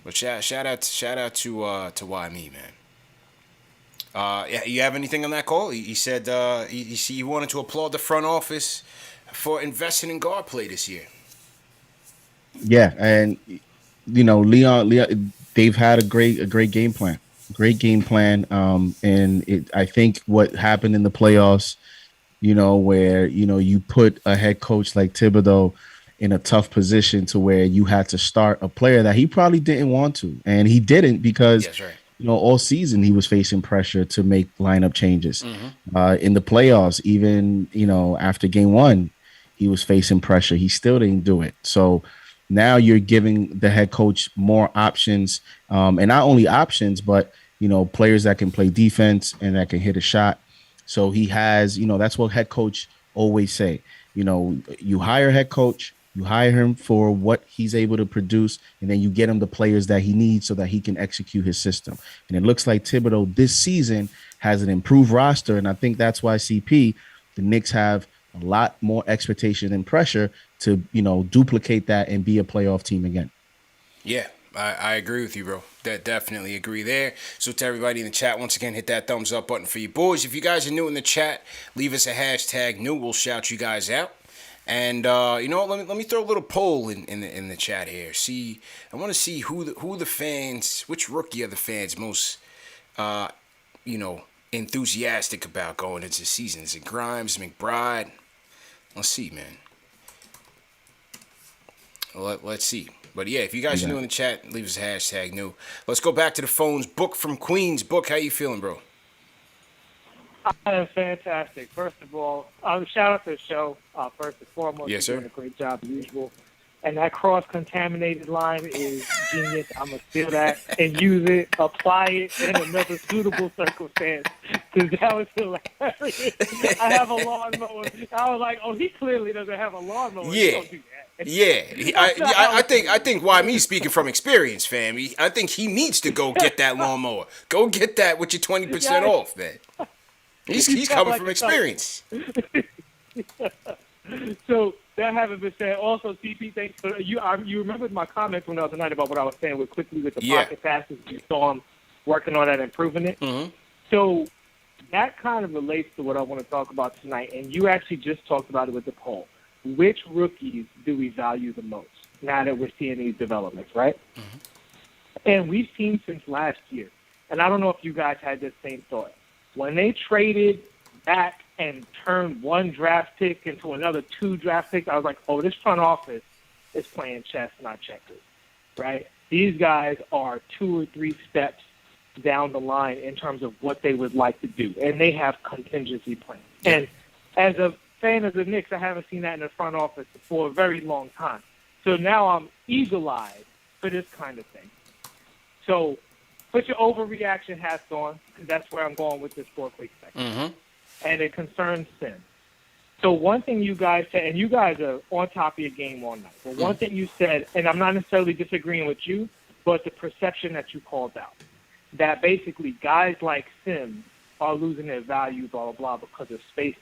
But shout out to Why Me, man. Yeah, you have anything on that call? He said he wanted to applaud the front office for investing in guard play this year. Yeah, and Leon, they've had a great game plan. And I think what happened in the playoffs, where you put a head coach like Thibodeau in a tough position to where you had to start a player that he probably didn't want to, and he didn't because That's right. all season he was facing pressure to make lineup changes. In the playoffs, even, after game one, he was facing pressure. He still didn't do it. So now you're giving the head coach more options, and not only options, but, players that can play defense and that can hit a shot. So he has, that's what head coach always say. You hire head coach, you hire him for what he's able to produce, and then you get him the players that he needs so that he can execute his system. And it looks like Thibodeau this season has an improved roster, and I think that's why the Knicks have a lot more expectation and pressure to, duplicate that and be a playoff team again. Yeah, I agree with you, bro. Definitely agree there. So to everybody in the chat, once again, hit that thumbs up button for you boys. If you guys are new in the chat, leave us a hashtag new. We'll shout you guys out. And you know what? Let me throw a little poll in the chat here. I want to see who the fans, which rookie are the fans most, enthusiastic about going into the season. Is it Grimes, McBride? Let's see, man. Let's see. But yeah, if you guys are new in the chat, leave us a hashtag new. Let's go back to the phones. Book from Queens. Book, how you feeling, bro? I am fantastic. First of all, shout out to the show. First and foremost, yes, you're sir. doing a great job as usual. And that cross-contaminated line is genius. I'm going to steal that and use it, apply it in another suitable circumstance, because that was hilarious. I have a lawnmower. I was like, oh, he clearly doesn't have a lawnmower. Yeah. Don't do that. Yeah, I think why me speaking from experience, fam. I think he needs to go get that lawnmower. Go get that with your 20% off, man. He's coming from experience. So that having been said, also CP, thanks for you. You remembered my comment from the other night about what I was saying with the pocket passes. You saw him working on that, improving it. Mm-hmm. So that kind of relates to what I want to talk about tonight. And you actually just talked about it with the poll. Which rookies do we value the most now that we're seeing these developments, right? Mm-hmm. And we've seen since last year, and I don't know if you guys had this same thought. When they traded back and turned one draft pick into another 2 draft picks, I was like, oh, this front office is playing chess, not checkers, right? These guys are 2 or 3 steps down the line in terms of what they would like to do, and they have contingency plans. And as a fan of the Knicks, I haven't seen that in the front office for a very long time. So now I'm eagle-eyed for this kind of thing. So put your overreaction hats on, because that's where I'm going with this for a quick second. Mm-hmm. And it concerns Sims. So one thing you guys said, and you guys are on top of your game all night, but one thing you said, and I'm not necessarily disagreeing with you, but the perception that you called out, that basically guys like Sims are losing their value, blah, blah, blah, because of spacing.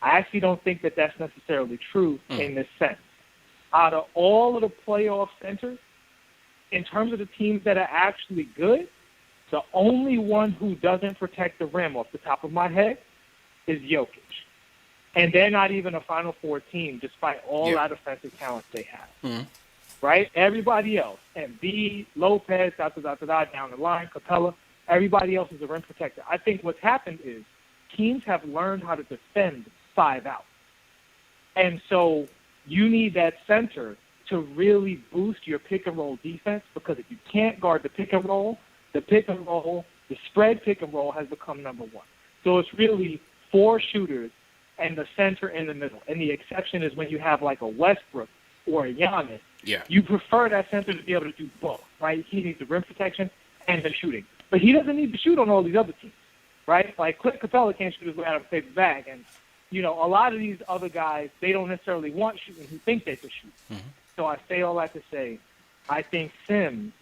I actually don't think that that's necessarily true in this sense. Out of all of the playoff centers, in terms of the teams that are actually good, the only one who doesn't protect the rim off the top of my head is Jokic. And they're not even a Final Four team, despite all that offensive talent they have. Mm-hmm. Right? Everybody else, Embiid, Lopez, down the line, Capella, everybody else is a rim protector. I think what's happened is teams have learned how to defend 5 out. And so you need that center to really boost your pick-and-roll defense, because if you can't guard the pick-and-roll, the spread pick-and-roll has become number 1. So it's really 4 shooters and the center in the middle. And the exception is when you have like a Westbrook or a Giannis. Yeah. You prefer that center to be able to do both, right? He needs the rim protection and the shooting. But he doesn't need to shoot on all these other teams, right? Like Clint Capella can't shoot his way out of a paper bag. And, a lot of these other guys, they don't necessarily want shooting who think they can shoot. Mm-hmm. So I say all that to say, I think Sims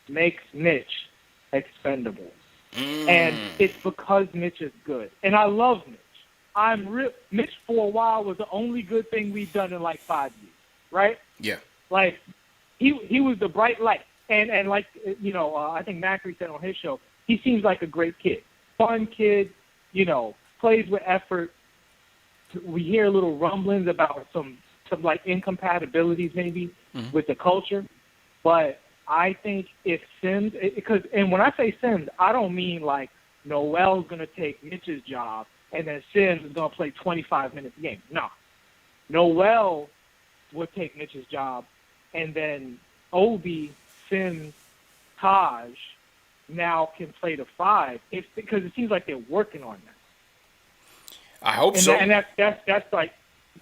makes Mitch expendable. And it's because Mitch is good. And I love Mitch. Mitch for a while was the only good thing we've done in like 5 years, right? Yeah. Like, he was the bright light. And like, I think Macri said on his show, he seems like a great kid. Fun kid, plays with effort. We hear little rumblings about some like incompatibilities maybe with the culture. But I think if Sims, and when I say Sims, I don't mean like Noel's going to take Mitch's job and then Sims is going to play 25 minutes a game. No. Noel would take Mitch's job, and then Obi, Sims, Taj, now can play the 5, it's because it seems like they're working on that. I hope And so. That's like,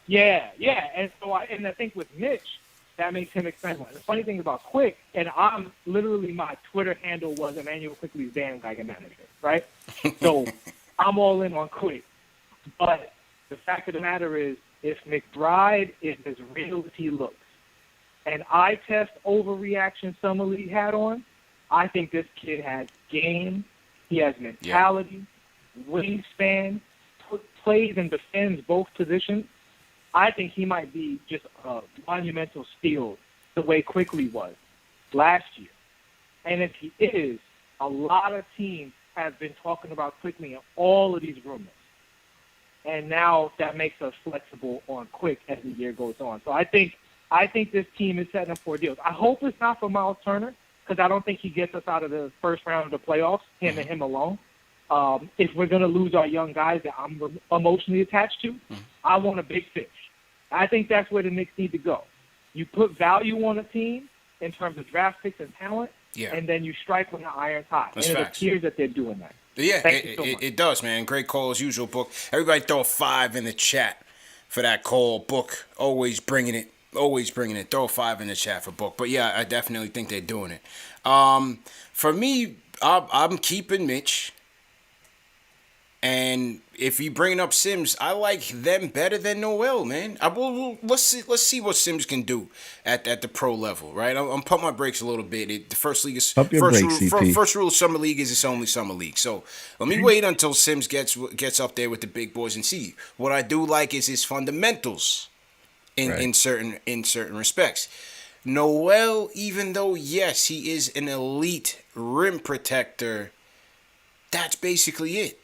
yeah. And so I think with Mitch, that makes him expensive. The funny thing about Quick, and I'm literally, my Twitter handle was Emmanuel Quickly's bandwagon manager, right? So I'm all in on Quick. But the fact of the matter is, if McBride is as real as he looks, and eye test overreaction Summer League had on, I think this kid has game. He has mentality, wingspan, plays and defends both positions. I think he might be just a monumental steal the way Quickly was last year. And if he is, a lot of teams have been talking about Quickly in all of these rumors. And now that makes us flexible on Quick as the year goes on. So I think this team is setting up for deals. I hope it's not for Miles Turner, because I don't think he gets us out of the first round of the playoffs, him and him alone. If we're going to lose our young guys that I'm emotionally attached to, I want a big fish. I think that's where the Knicks need to go. You put value on a team in terms of draft picks and talent, and then you strike when the iron's hot. That's and it facts. appears that they're doing that. Yeah, So it does, man. Great call as usual, Book. Everybody throw a 5 in the chat for that call, Book. Always bringing it. Throw a 5 in the chat for Book. But yeah, I definitely think they're doing it. For me, I'm keeping Mitch. And if you bring up Sims, I like them better than Noel, man. Let's see what Sims can do at the pro level, right? I'm pump my brakes a little bit. The first league is Pump your brakes, CP. first rule of summer league is it's only summer league. So let me wait until Sims gets up there with the big boys and see. What I do like is his fundamentals in certain respects. Noel, even though yes, he is an elite rim protector, that's basically it.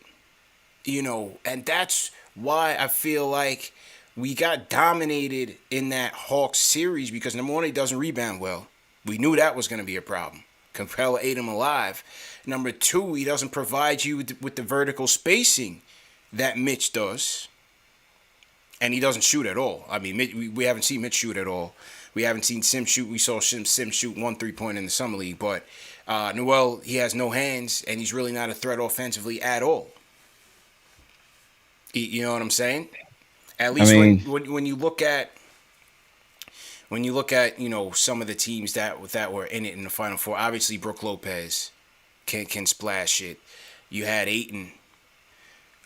You know, and that's why I feel like we got dominated in that Hawks series, because number one, he doesn't rebound well. We knew that was going to be a problem. Capella ate him alive. Number two, he doesn't provide you with the vertical spacing that Mitch does. And he doesn't shoot at all. I mean, we haven't seen Mitch shoot at all. We haven't seen Sim shoot. We saw Sim shoot 1 3-point in the summer league. But Noel, he has no hands, and he's really not a threat offensively at all. You know what I'm saying? At least when you look at some of the teams that were in it in the Final Four, obviously Brook Lopez can splash it. You had Ayton.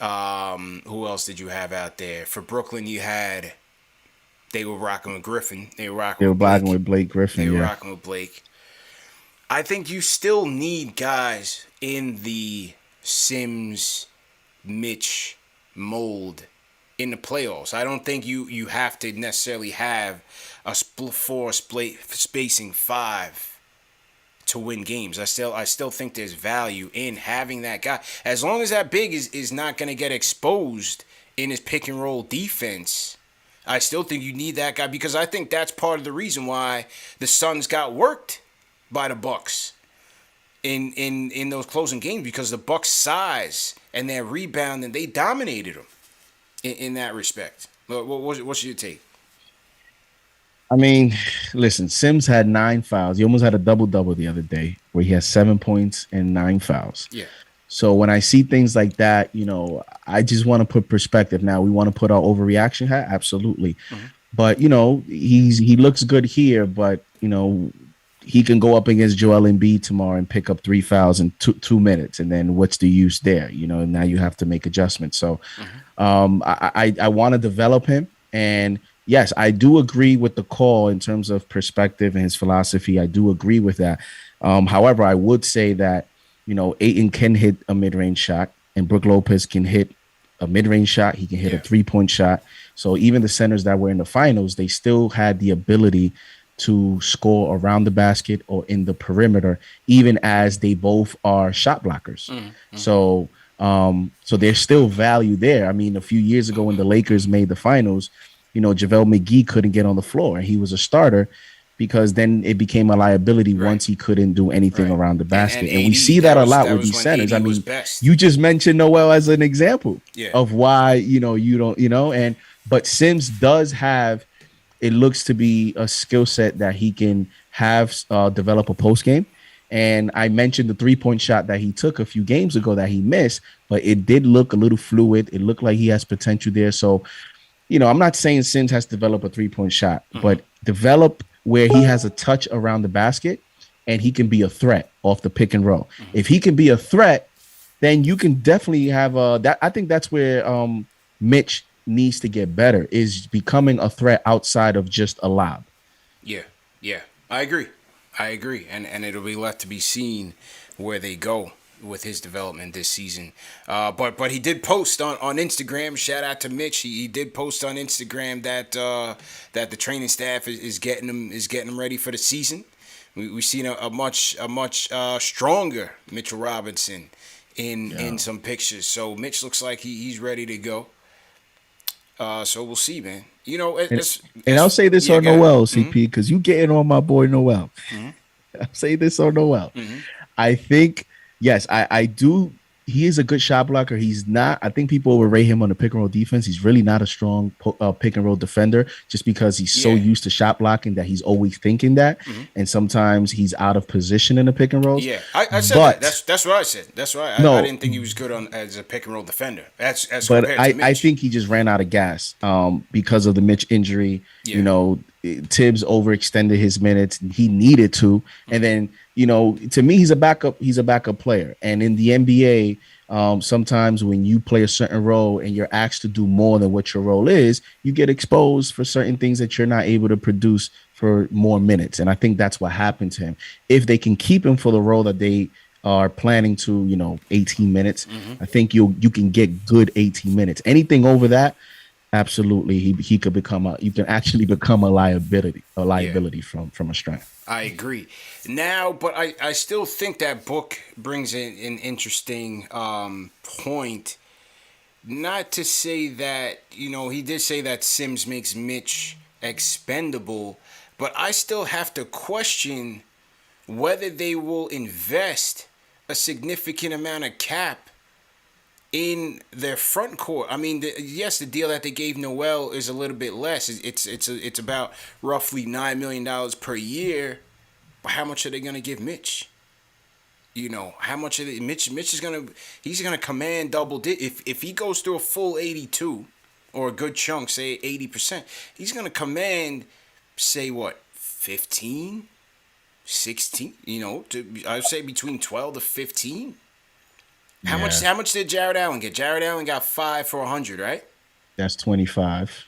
Who else did you have out there? For Brooklyn, they were rocking with Griffin. They were rocking with Blake Griffin. They were rocking with Blake. I think you still need guys in the Sims, Mitch mold in the playoffs. I don't think you have to necessarily have a spacing 5 to win games. I still think there's value in having that guy, as long as that big is not going to get exposed in his pick and roll defense. I still think you need that guy, because I think that's part of the reason why the Suns got worked by the Bucks in those closing games, because the Bucks' size and their rebound, and they dominated them in that respect. What's your take? I mean, listen, Sims had 9 fouls. He almost had a double-double the other day where he has 7 points and 9 fouls. Yeah. So when I see things like that, I just want to put perspective. Now, we want to put our overreaction hat, absolutely. Mm-hmm. But, he looks good here, but, he can go up against Joel Embiid tomorrow and pick up 3 fouls in 2 minutes. And then what's the use there? Now you have to make adjustments. So I want to develop him. And yes, I do agree with the call in terms of perspective and his philosophy. I do agree with that. However, I would say that, Ayton can hit a mid-range shot, and Brook Lopez can hit a mid-range shot. He can hit a 3-point shot. So even the centers that were in the finals, they still had the ability to score around the basket or in the perimeter, even as they both are shot blockers. Mm-hmm. So there's still value there. I mean, a few years ago when the Lakers made the finals, JaVale McGee couldn't get on the floor, and he was a starter, because then it became a liability once he couldn't do anything around the basket. And we see that a lot with these centers. I mean, you just mentioned Noel as an example of why, you don't, but Sims does have, it looks to be a skill set that he can have develop a post game. And I mentioned the 3-point shot that he took a few games ago that he missed, but it did look a little fluid. It looked like he has potential there. So, I'm not saying Sims has to develop a 3-point shot, but develop where he has a touch around the basket and he can be a threat off the pick and roll. If he can be a threat, then you can definitely have that. I think that's where Mitch needs to get better, is becoming a threat outside of just a lob. Yeah, I agree. And it'll be left to be seen where they go with his development this season. But he did post on Instagram. Shout out to Mitch. He did post on Instagram that that the training staff is getting him ready for the season. We've seen a much stronger Mitchell Robinson in some pictures. So Mitch looks like he's ready to go. So we'll see, man. And I'll say this on Noel, CP, because you getting on my boy Noel. I'll say this on Noel. I think, yes, I do. He is a good shot blocker. He's not. I think people overrate him on the pick and roll defense. He's really not a strong pick and roll defender, just because he's so used to shot blocking that he's always thinking that, and sometimes he's out of position in the pick and rolls. Yeah, I said that. That's what I said. That's why I didn't think he was good as a pick and roll defender. But I think he just ran out of gas because of the Mitch injury. Yeah. Tibbs overextended his minutes. He needed to, and then to me, he's a backup. He's a backup player, and in the NBA, sometimes when you play a certain role and you're asked to do more than what your role is, you get exposed for certain things that you're not able to produce for more minutes. And I think that's what happened to him. If they can keep him for the role that they are planning to, 18 minutes, I think you can get good 18 minutes. Anything over that, absolutely, he could become you can actually become a liability from a strength. I agree. Now, but I still think that book brings in an interesting point. Not to say that, he did say that Sims makes Mitch expendable, but I still have to question whether they will invest a significant amount of cap in their front court. I mean, yes, the deal that they gave Noel is a little bit less. It's about roughly $9 million per year. But how much are they gonna give Mitch? How much are they? Mitch is gonna command double digit. If he goes through a full 82 or a good chunk, say 80%, he's gonna command, say what, 15, 16. I would say between 12 to 15. How much did Jared Allen get? Jared Allen got 5 for 100, right? That's 25.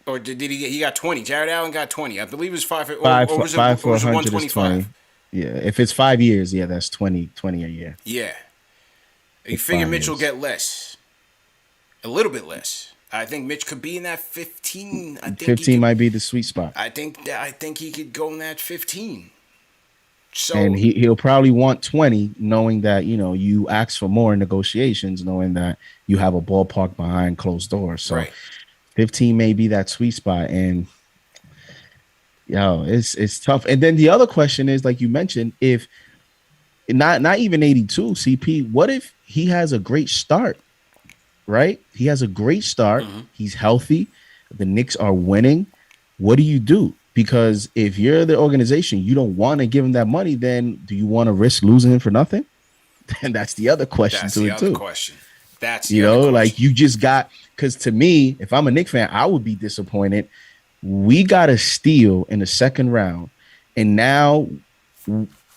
Or did he get? He got 20. Jared Allen got 20. I believe it was 5 for, or was it 125? Yeah, if it's 5 years, that's 20 a year. Yeah. You figure Mitch will get less. A little bit less. I think Mitch could be in that 15. I think 15 might be the sweet spot. I think he could go in that 15. So, and he'll probably want 20, knowing that you ask for more in negotiations, knowing that you have a ballpark behind closed doors. So right. 15 may be that sweet spot, and it's tough. And then the other question is, like you mentioned, if not even 82 CP, what if he has a great start? Right? He has a great start. He's healthy. The Knicks are winning. What do you do? Because if you're the organization, you don't want to give him that money, then do you want to risk losing him for nothing? And that's the other question that's to the it other too. Question. That's the other question. Like you just got, because to me, if I'm a Knicks fan, I would be disappointed. We got a steal in the second round, and now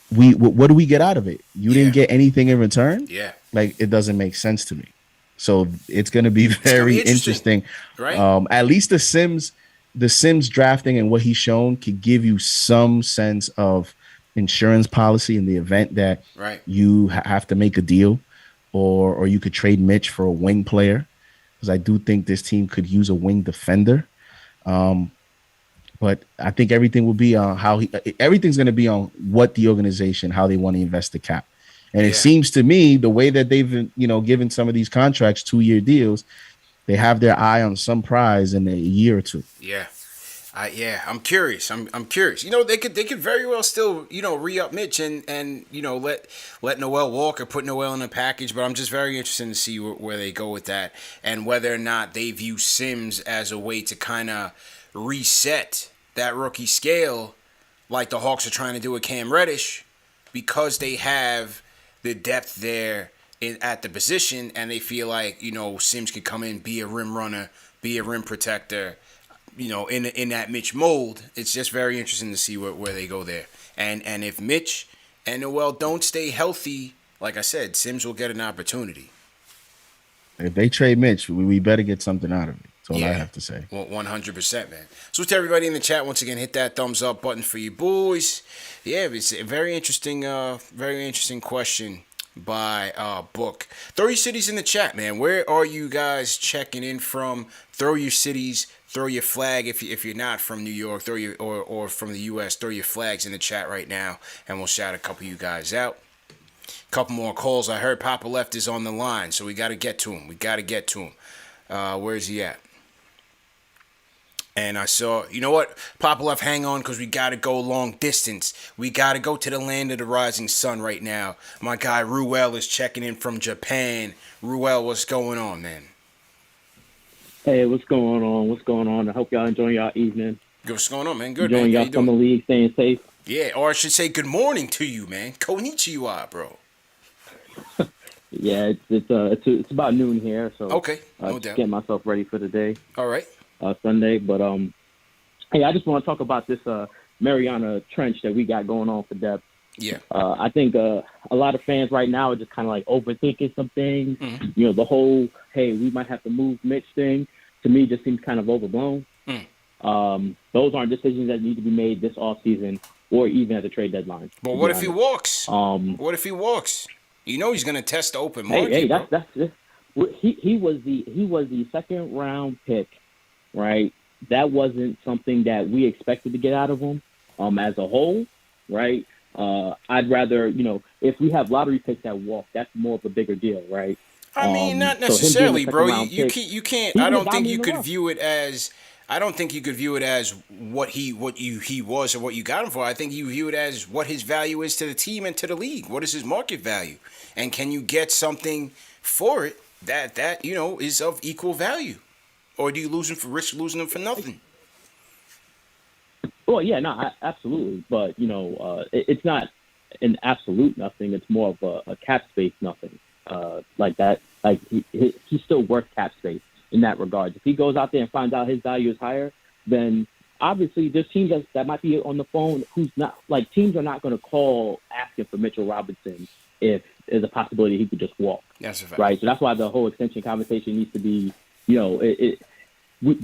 what do we get out of it? You didn't get anything in return. Yeah, like it doesn't make sense to me. So it's going to be very interesting. Right? At least the Sims drafting and what he's shown could give you some sense of insurance policy in the event that you have to make a deal, or you could trade Mitch for a wing player, because I do think this team could use a wing defender. But I think everything will be on everything's going to be on what the organization, how they want to invest the cap. And it seems to me the way that they've, given some of these contracts 2-year deals, they have their eye on some prize in a year or two. Yeah. I'm curious. I'm curious. They could very well still, re-up Mitch and let Noel walk or put Noel in a package. But I'm just very interested to see where they go with that, and whether or not they view Sims as a way to kind of reset that rookie scale, like the Hawks are trying to do with Cam Reddish, because they have the depth there at the position, and they feel like, Sims could come in, be a rim runner, be a rim protector, in that Mitch mold. It's just very interesting to see where they go there. And if Mitch and Noel don't stay healthy, like I said, Sims will get an opportunity. If they trade Mitch, we better get something out of it. That's all I have to say. Well, 100%, man. So to everybody in the chat, once again, hit that thumbs up button for you boys. Yeah, it's a very interesting question by Book. Throw your cities in the chat, man. Where are you guys checking in from? Throw your cities, throw your flag if you're not from New York, throw your or from the U.S. Throw your flags in the chat right now, and we'll shout a couple of you guys out. Couple more calls. I heard Papa Left is on the line, so we got to get to him. Where's he at? And I saw, you know what, Papa Left, hang on, because we got to go long distance. We got to go to the land of the rising sun right now. My guy Ruel is checking in from Japan. Ruel, what's going on, man? Hey, what's going on? I hope y'all enjoying y'all evening. What's going on, man? Good, enjoying man. Y'all summer league, staying safe. Yeah, or I should say good morning to you, man. Konnichiwa, bro. Yeah, it's about noon here, so okay, no doubt. Just getting myself ready for the day. All right. Sunday, but hey, I just want to talk about this Mariana Trench that we got going on for depth. Yeah. I think a lot of fans right now are just kind of like overthinking some things. Mm-hmm. The whole hey, we might have to move Mitch thing to me just seems kind of overblown. Those aren't decisions that need to be made this offseason or even at the trade deadline. But what if he walks? What if he walks? He's going to test the open market. Hey, that's he was the second round pick, right? That wasn't something that we expected to get out of him as a whole, right? I'd rather, if we have lottery picks that walk, that's more of a bigger deal, right? I mean, not necessarily, bro. You can't. I don't think you could view it as. I don't think you could view it as what he was or what you got him for. I think you view it as what his value is to the team and to the league. What is his market value, and can you get something for it that is of equal value, or do you risk losing him for nothing? Well, yeah, no, absolutely, but it's not an absolute nothing. It's more of a cap space nothing, like that. Like he's still worth cap space in that regard. If he goes out there and finds out his value is higher, then obviously there's teams that might be on the phone who's not, like, teams are not going to call asking for Mitchell Robinson if there's a possibility he could just walk. That's a fact. Right? So that's why the whole extension conversation needs to be, we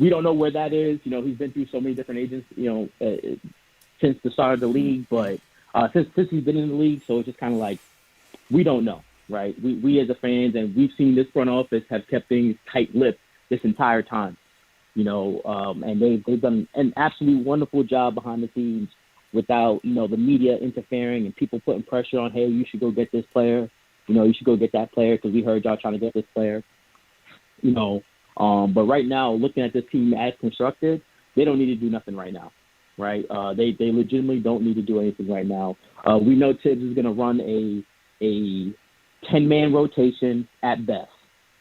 don't know where that is. He's been through so many different agents, since the start of the league, but since he's been in the league, so it's just kind of like, we don't know, right? We as a fans, and we've seen this front office have kept things tight-lipped this entire time, and they've done an absolutely wonderful job behind the scenes without, the media interfering and people putting pressure on, hey, you should go get this player, you should go get that player because we heard y'all trying to get this player, but right now, looking at this team as constructed, they don't need to do nothing right now, right? They legitimately don't need to do anything right now. We know Tibbs is going to run a 10-man rotation at best,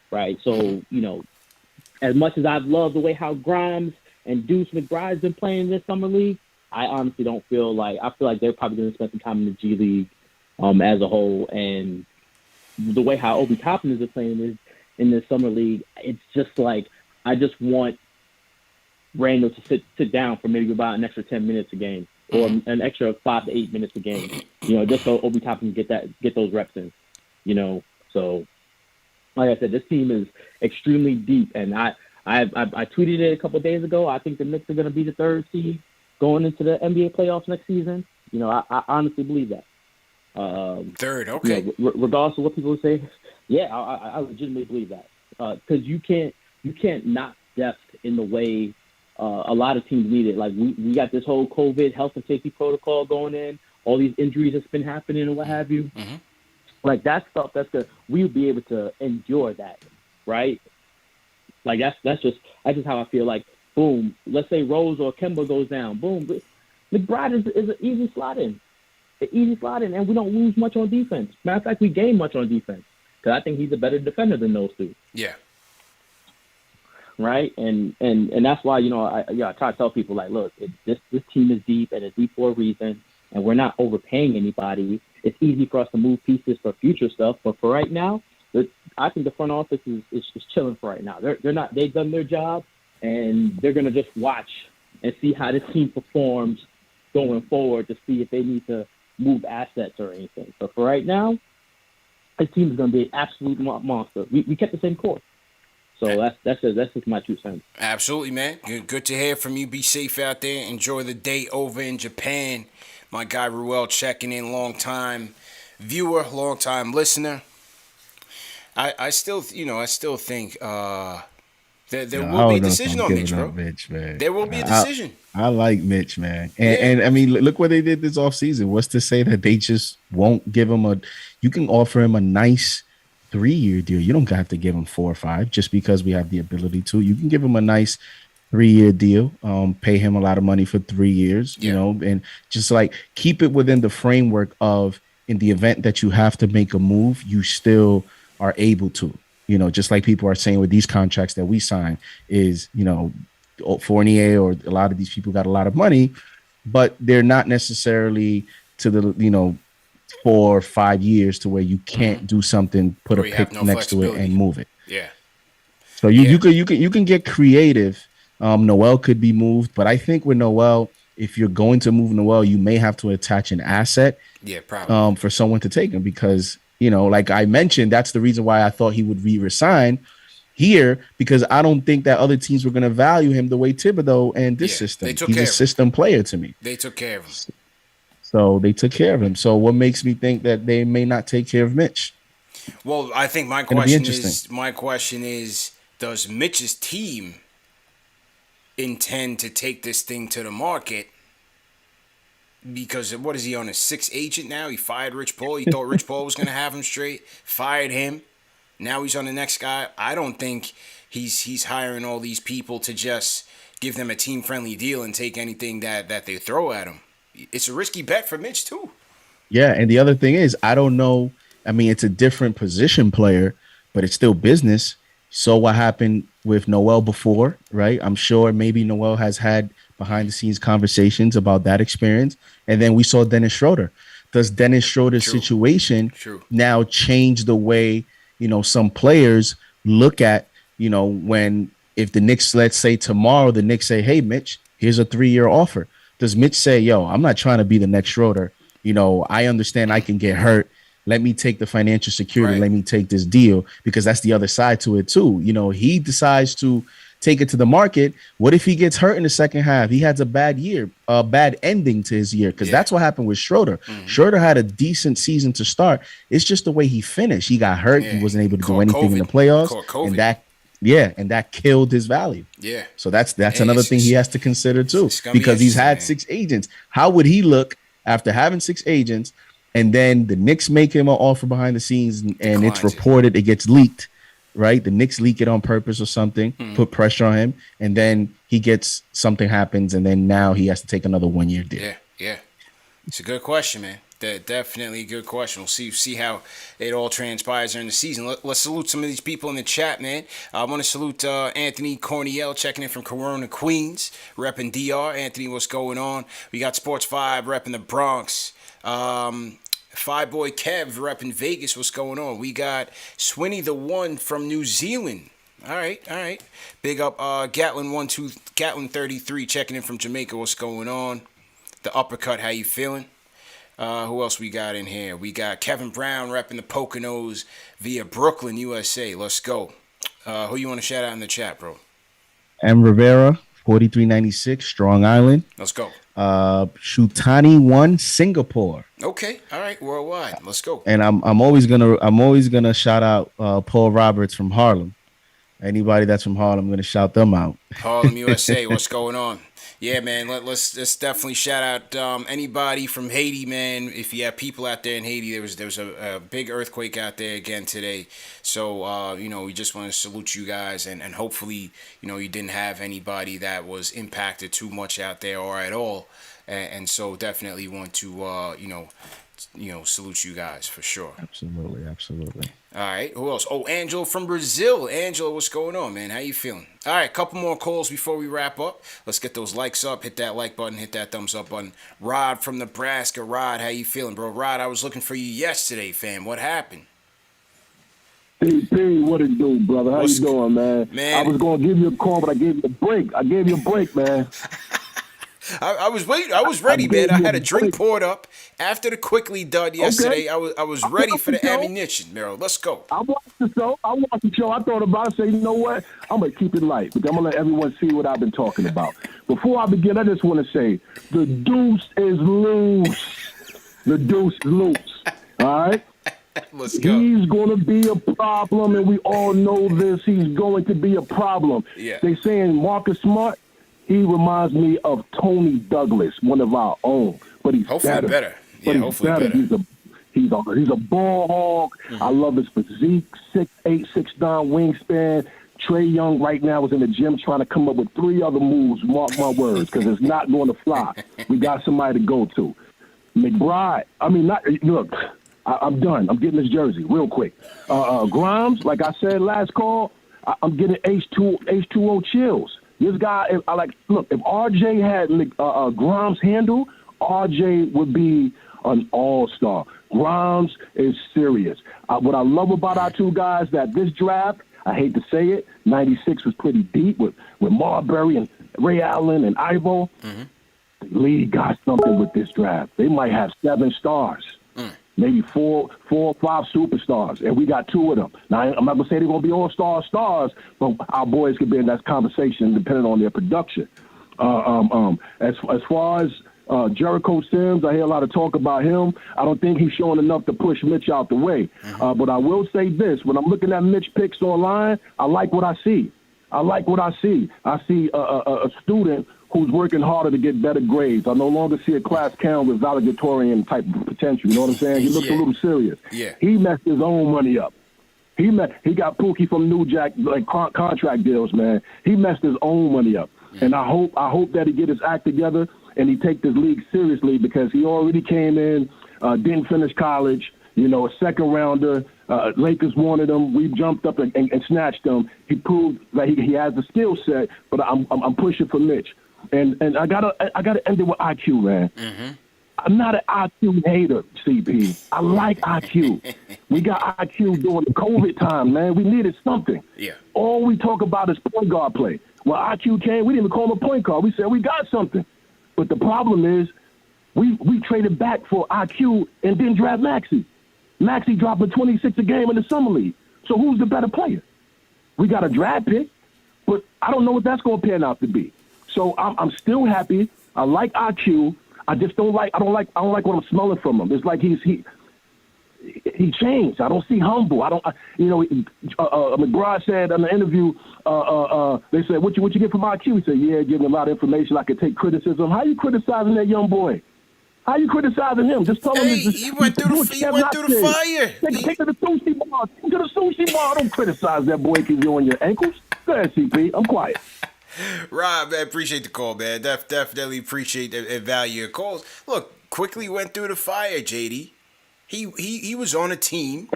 right? So, as much as I've loved the way how Grimes and Deuce McBride's been playing this summer league, I honestly don't feel like – I feel like they're probably going to spend some time in the G League as a whole. And the way how Obi Toppin is playing in this summer league, it's just like I just want Randall to sit down for maybe about an extra 10 minutes a game or an extra 5 to 8 minutes a game, just so Obi Toppin can get those reps in, So – like I said, this team is extremely deep, and I tweeted it a couple of days ago. I think the Knicks are going to be the third seed going into the NBA playoffs next season. I honestly believe that. Third, okay. Regardless of what people say, yeah, I legitimately believe that because you can't knock depth in the way a lot of teams need it. Like we got this whole COVID health and safety protocol going in, all these injuries that's been happening and what have you. Mm-hmm. Like that stuff, that's good. We'll be able to endure that, right? Like that's just how I feel. Like, boom, let's say Rose or Kemba goes down, boom, McBride is an easy slot in, and we don't lose much on defense. Matter of fact, we gain much on defense because I think he's a better defender than those two. Yeah. Right, and that's why I try to tell people, like, look, this team is deep and it's deep for a reason. and we're not overpaying anybody, it's easy for us to move pieces for future stuff. But for right now, I think the front office is chilling for right now. They've done their job, and they're gonna just watch and see how this team performs going forward to see if they need to move assets or anything. But for right now, this team is gonna be an absolute monster. We kept the same course. So that's just my 2 cents. Absolutely, man. Good to hear from you. Be safe out there. Enjoy the day over in Japan. My guy Ruel checking in, long time viewer, long time listener. I still think there will be a decision on Mitch, bro. Mitch, man. There will be a decision. I like Mitch, man. And I mean, look what they did this offseason. What's to say that they just won't give him you can offer him a nice 3-year deal. You don't have to give him 4 or 5 just because we have the ability to. You can give him a nice 3-year deal, pay him a lot of money for 3 years, you know, and just like keep it within the framework of, in the event that you have to make a move, you still are able to, you know, just like people are saying with these contracts that we sign is, you know, Fournier or a lot of these people got a lot of money, but they're not necessarily to the, you know, 4 or 5 years to where you can't do something, put a pick next to it and move it. Yeah. So you can get creative. Noel could be moved, but I think with Noel, if you're going to move Noel, you may have to attach an asset. Yeah, probably. For someone to take him because, you know, like I mentioned, that's the reason why I thought he would resign here, because I don't think that other teams were going to value him the way Thibodeau and this system. He's a system player to me. They took care of him. So they took care of him. So what makes me think that they may not take care of Mitch? Well, I think my question is, does Mitch's team intend to take this thing to the market? Because what is he on, his 6th agent now? He fired Rich Paul. He thought Rich Paul was going to have him straight. Fired him. Now he's on the next guy. I don't think he's hiring all these people to just give them a team-friendly deal and take anything that they throw at him. It's a risky bet for Mitch, too. Yeah, and the other thing is, I don't know. I mean, it's a different position player, but it's still business. So what happened with Noel before, right? I'm sure maybe Noel has had behind-the-scenes conversations about that experience. And then we saw Dennis Schroeder. Does Dennis Schroeder's situation now change the way, you know, some players look at, you know, if the Knicks, let's say tomorrow, the Knicks say, hey, Mitch, here's a 3-year offer. Does Mitch say, yo, I'm not trying to be the next Schroeder. You know, I understand I can get hurt. Let me take the financial security. Let me take this deal, because that's the other side to it, too. You know, he decides to take it to the market. What if he gets hurt in the second half? He has a bad year, a bad ending to his year, because that's what happened with Schroeder. Schroeder had a decent season to start. It's just the way he finished. He got hurt. He wasn't able to do anything in the playoffs. And that killed his value. Yeah. So that's another thing he has to consider, too, because he's had 6 agents. How would he look after having 6 agents? And then the Knicks make him an offer behind the scenes, and it's reported, it gets leaked, right? The Knicks leak it on purpose or something, put pressure on him, and then something happens, and then now he has to take another 1-year deal. Yeah. It's a good question, man. Definitely a good question. We'll see how it all transpires during the season. Let's salute some of these people in the chat, man. I want to salute Anthony Corniel checking in from Corona, Queens, repping DR. Anthony, what's going on? We got Sports 5 repping the Bronx. Five Boy Kev repping Vegas. What's going on? We got Swinny the One from New Zealand. All right. Big up Gatlin 33 checking in from Jamaica. What's going on? The Uppercut, how you feeling? Who else we got in here? We got Kevin Brown repping the Poconos via Brooklyn, USA. Let's go. Who you want to shout out in the chat, bro? M. Rivera, 4396, Strong Island. Let's go. Shutani 1, Singapore. Okay, all right, worldwide. Let's go. And I'm always gonna shout out Paul Roberts from Harlem. Anybody that's from Harlem, I'm gonna shout them out. Harlem, USA. What's going on? Yeah, man. Let's definitely shout out anybody from Haiti, man. If you have people out there in Haiti, there was a big earthquake out there again today. So we just want to salute you guys, and hopefully you didn't have anybody that was impacted too much out there or at all. And so definitely want to salute you guys for sure. Absolutely. All right, who else? Oh, Angelo from Brazil. Angelo, what's going on, man? How you feeling? All right, couple more calls before we wrap up. Let's get those likes up. Hit that like button. Hit that thumbs up button. Rod from Nebraska. Rod, how you feeling, bro? Rod, I was looking for you yesterday, fam. What happened? P, what it do, brother? How What's you doing, man? Man. I was going to give you a call, but I gave you a break. I gave you a break, man. I was waiting. I was ready, man. I had a drink break. poured up after the quickly dud yesterday. I was ready for the watched the show. ammunition, Mero. Let's go. I watched the show. I thought about it. Say, you know what? I'm going to keep it light, but I'm going to let everyone see what I've been talking about. Before I begin, I just want to say the deuce is loose. The deuce is loose. All right? Let's go. He's going to be a problem, and we all know this. He's going to be a problem. Yeah. They saying Marcus Smart, he reminds me of Tony Douglas, one of our own, but he's Hopefully better. But Yeah, hopefully better. He's a ball hog. Mm-hmm. I love his physique, 6'8", 6'9" wingspan. Trey Young right now is in the gym trying to come up with 3 other moves, mark my words, because it's not going to fly. We got somebody to go to. McBride, look, I'm done. I'm getting this jersey real quick. Grimes, like I said last call, I'm getting H2O chills. This guy, if RJ had Grimes' handle, RJ would be an all-star. Grimes is serious. What I love about our two guys that this draft, I hate to say it, 96 was pretty deep with Marbury and Ray Allen and Ivo. Mm-hmm. The league got something with this draft. They might have 7 stars. Maybe four or 5 superstars, and we got 2 of them. Now, I'm not going to say they're going to be all-star stars, but our boys could be in that conversation depending on their production. As far as Jericho Sims, I hear a lot of talk about him. I don't think he's showing enough to push Mitch out the way. But I will say this. When I'm looking at Mitch picks online, I like what I see. I see a student who's working harder to get better grades. I no longer see a class count with valedictorian type of potential. You know what I'm saying? He looks a little serious. Yeah. He messed his own money up. He got Pookie from New Jack contract deals, man. He messed his own money up. And I hope that he get his act together and he take this league seriously, because he already came in, didn't finish college, a second rounder. Lakers wanted him. We jumped up and snatched him. He proved that he has the skill set, but I'm pushing for Mitch. And I gotta end it with IQ, man. Mm-hmm. I'm not an IQ hater, CP. I like IQ. We got IQ during the COVID time, man. We needed something. Yeah. All we talk about is point guard play. When IQ came, we didn't even call him a point guard. We said we got something. But the problem is we traded back for IQ and didn't draft Maxey. Maxey dropping 26 a game in the summer league. So who's the better player? We got a draft pick, but I don't know what that's going to pan out to be. So I'm still happy. I like IQ. I just don't like what I'm smelling from him. It's like he changed. I don't see humble. McBride said in the interview, they said, what you get from IQ? He said, yeah, give him a lot of information. I could take criticism. How you criticizing that young boy? How you criticizing him? Just tell him. He went through the fire. Take to the sushi bar. Take to the sushi bar. Don't criticize that boy because you're on your ankles. Go ahead, CP. I'm quiet. Rob, man, appreciate the call, man. Definitely appreciate and value your calls. Look, quickly went through the fire, JD. He was on a team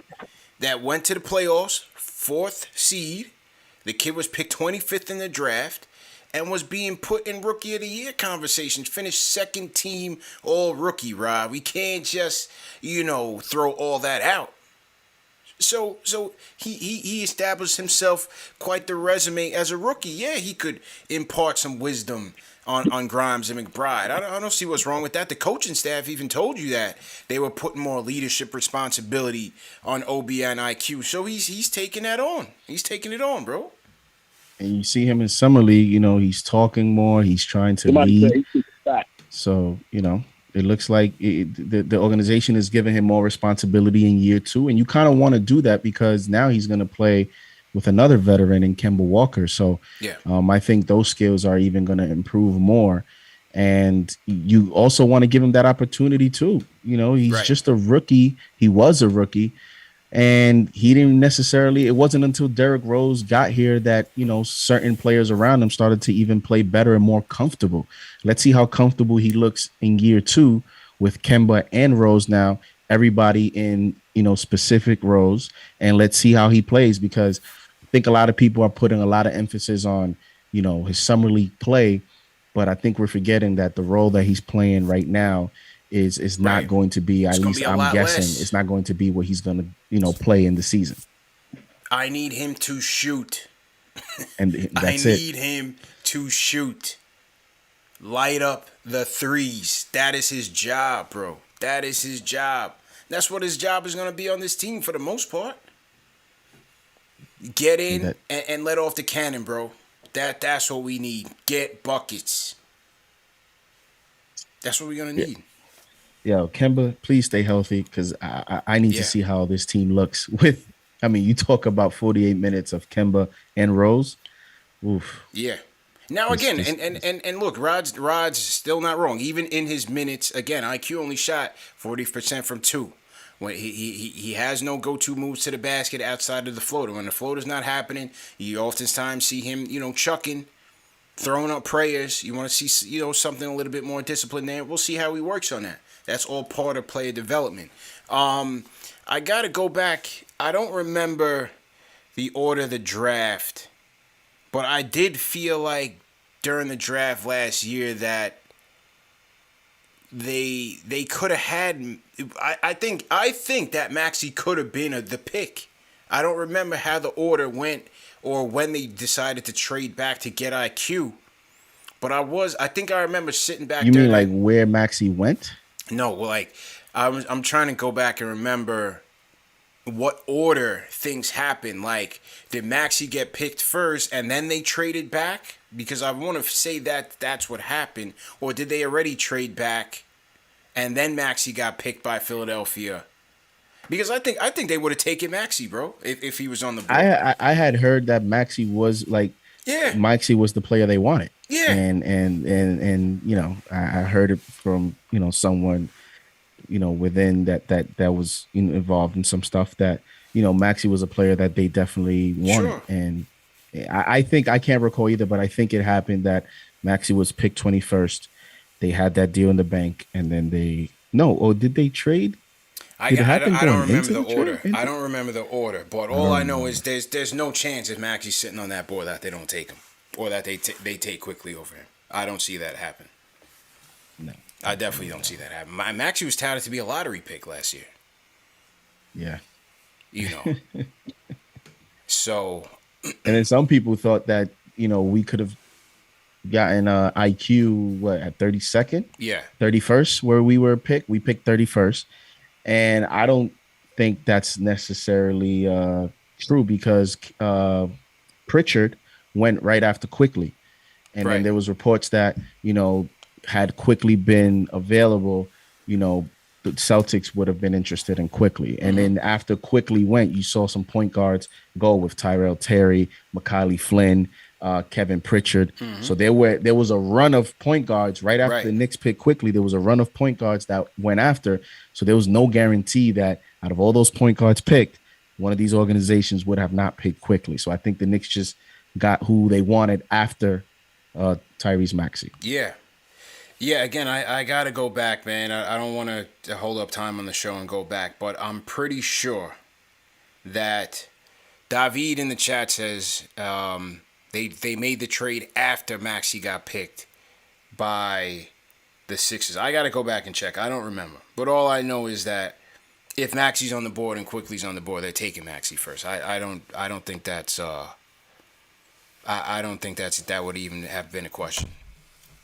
that went to the playoffs, 4th seed. The kid was picked 25th in the draft and was being put in Rookie of the Year conversations. Finished 2nd team all rookie, Rob. We can't just, throw all that out. So he established himself quite the resume as a rookie. Yeah, he could impart some wisdom on Grimes and McBride. I don't see what's wrong with that. The coaching staff even told you that they were putting more leadership responsibility on OB and IQ. So he's taking that on. He's taking it on, bro. And you see him in summer league. he's talking more. He's trying to lead. So it looks like the organization is giving him more responsibility in year 2, and you kind of want to do that because now he's going to play with another veteran in Kemba Walker. So yeah. I think those skills are even going to improve more. And you also want to give him that opportunity too. He's right. just a rookie. He was a rookie. And he didn't necessarily, it wasn't until Derrick Rose got here that, certain players around him started to even play better and more comfortable. Let's see how comfortable he looks in year 2 with Kemba and Rose now everybody in, specific roles, and let's see how he plays, because I think a lot of people are putting a lot of emphasis on, his summer league play, but I think we're forgetting that the role that he's playing right now is not Right. going to be, It's at gonna least be a I'm lot guessing, less. it's not going to be what he's going to, play in the season. I need him to shoot. And I that's it. need him to shoot. Light up the threes. That is his job, bro. That is his job. That's what his job is going to be on this team for the most part. Get in and let off the cannon, bro. That's what we need. Get buckets. That's what we're going to need. Yo, Kemba, please stay healthy, because I need to see how this team looks with. I mean, you talk about 48 minutes of Kemba and Rose. Oof. Yeah. Now again, and look, Rod's still not wrong. Even in his minutes, again, IQ only shot 40% from two. When he has no go-to moves to the basket outside of the floater. When the floater's not happening, you oftentimes see him, chucking, throwing up prayers. You want to see, something a little bit more disciplined there. We'll see how he works on that. That's all part of player development. I got to go back. I don't remember the order of the draft, but I did feel like during the draft last year that they could have had. I think that Maxey could have been the pick. I don't remember how the order went or when they decided to trade back to get IQ. But I think I remember sitting back. You mean like where Maxey went? No, like I'm trying to go back and remember what order things happened. Like, did Maxey get picked first and then they traded back? Because I want to say that that's what happened. Or did they already trade back and then Maxey got picked by Philadelphia? Because I think they would have taken Maxey, bro, if he was on the board. I had heard that Maxey was like, Maxey was the player they wanted. Yeah. And I heard it from, someone, within that was involved in some stuff, that, Maxey was a player that they definitely wanted. Sure. And I think, I can't recall either, but I think it happened that Maxey was picked 21st. They had that deal in the bank, and then did they trade? I don't remember the order. I don't remember the order, but all I know is there's no chance if Maxey's sitting on that board that they don't take him, or that they take quickly over him. I don't see that happen. No, I definitely don't see that happen. Maxey was touted to be a lottery pick last year. Yeah, So, and then some people thought that we could have gotten IQ at 32nd, 31st, where we were picked. We picked 31st. And I don't think that's necessarily true, because Pritchard went right after Quickly. And then there was reports that, had Quickly been available, the Celtics would have been interested in Quickly. And then after Quickly went, you saw some point guards go with Tyrell Terry, Macaulay Flynn, Kevin Pritchard. So there was a run of point guards right after the Knicks picked Quickly. There was a run of point guards that went after. So there was no guarantee that out of all those point guards picked, one of these organizations would have not picked Quickly. So I think the Knicks just got who they wanted after Tyrese Maxey. Yeah. Again, I got to go back, man. I don't want to hold up time on the show and go back, but I'm pretty sure that David in the chat says they made the trade after Maxey got picked by the Sixers. I got to go back and check. I don't remember. But all I know is that if Maxey's on the board and Quickly's on the board, they're taking Maxey first. I don't think that's that would even have been a question.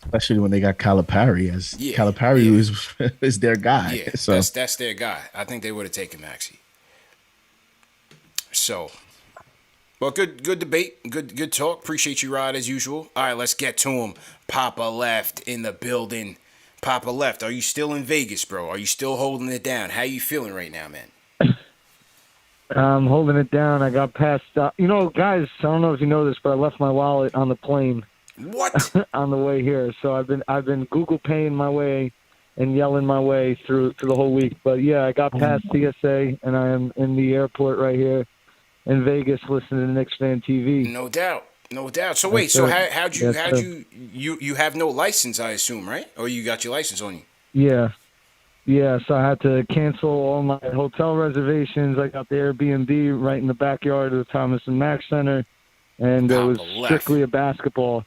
Especially when they got Calipari Calipari is their guy. Yeah, so that's their guy. I think they would have taken Maxey. So, well, good debate, good talk. Appreciate you, Rod, as usual. All right, let's get to him. Papa Left in the building. Papa Left, are you still in Vegas, bro? Are you still holding it down? How you feeling right now, man? I'm holding it down. I got past. Guys, I don't know if you know this, but I left my wallet on the plane. What? On the way here, so I've been Google Paying my way and yelling my way through the whole week. But yeah, I got past TSA, and I am in the airport right here in Vegas, listening to KnicksFanTV. No doubt. So wait, so how'd you have no license, I assume, right? Or you got your license on you? Yeah. Yeah, so I had to cancel all my hotel reservations. I got the Airbnb right in the backyard of the Thomas and Mack Center, and it was strictly a basketball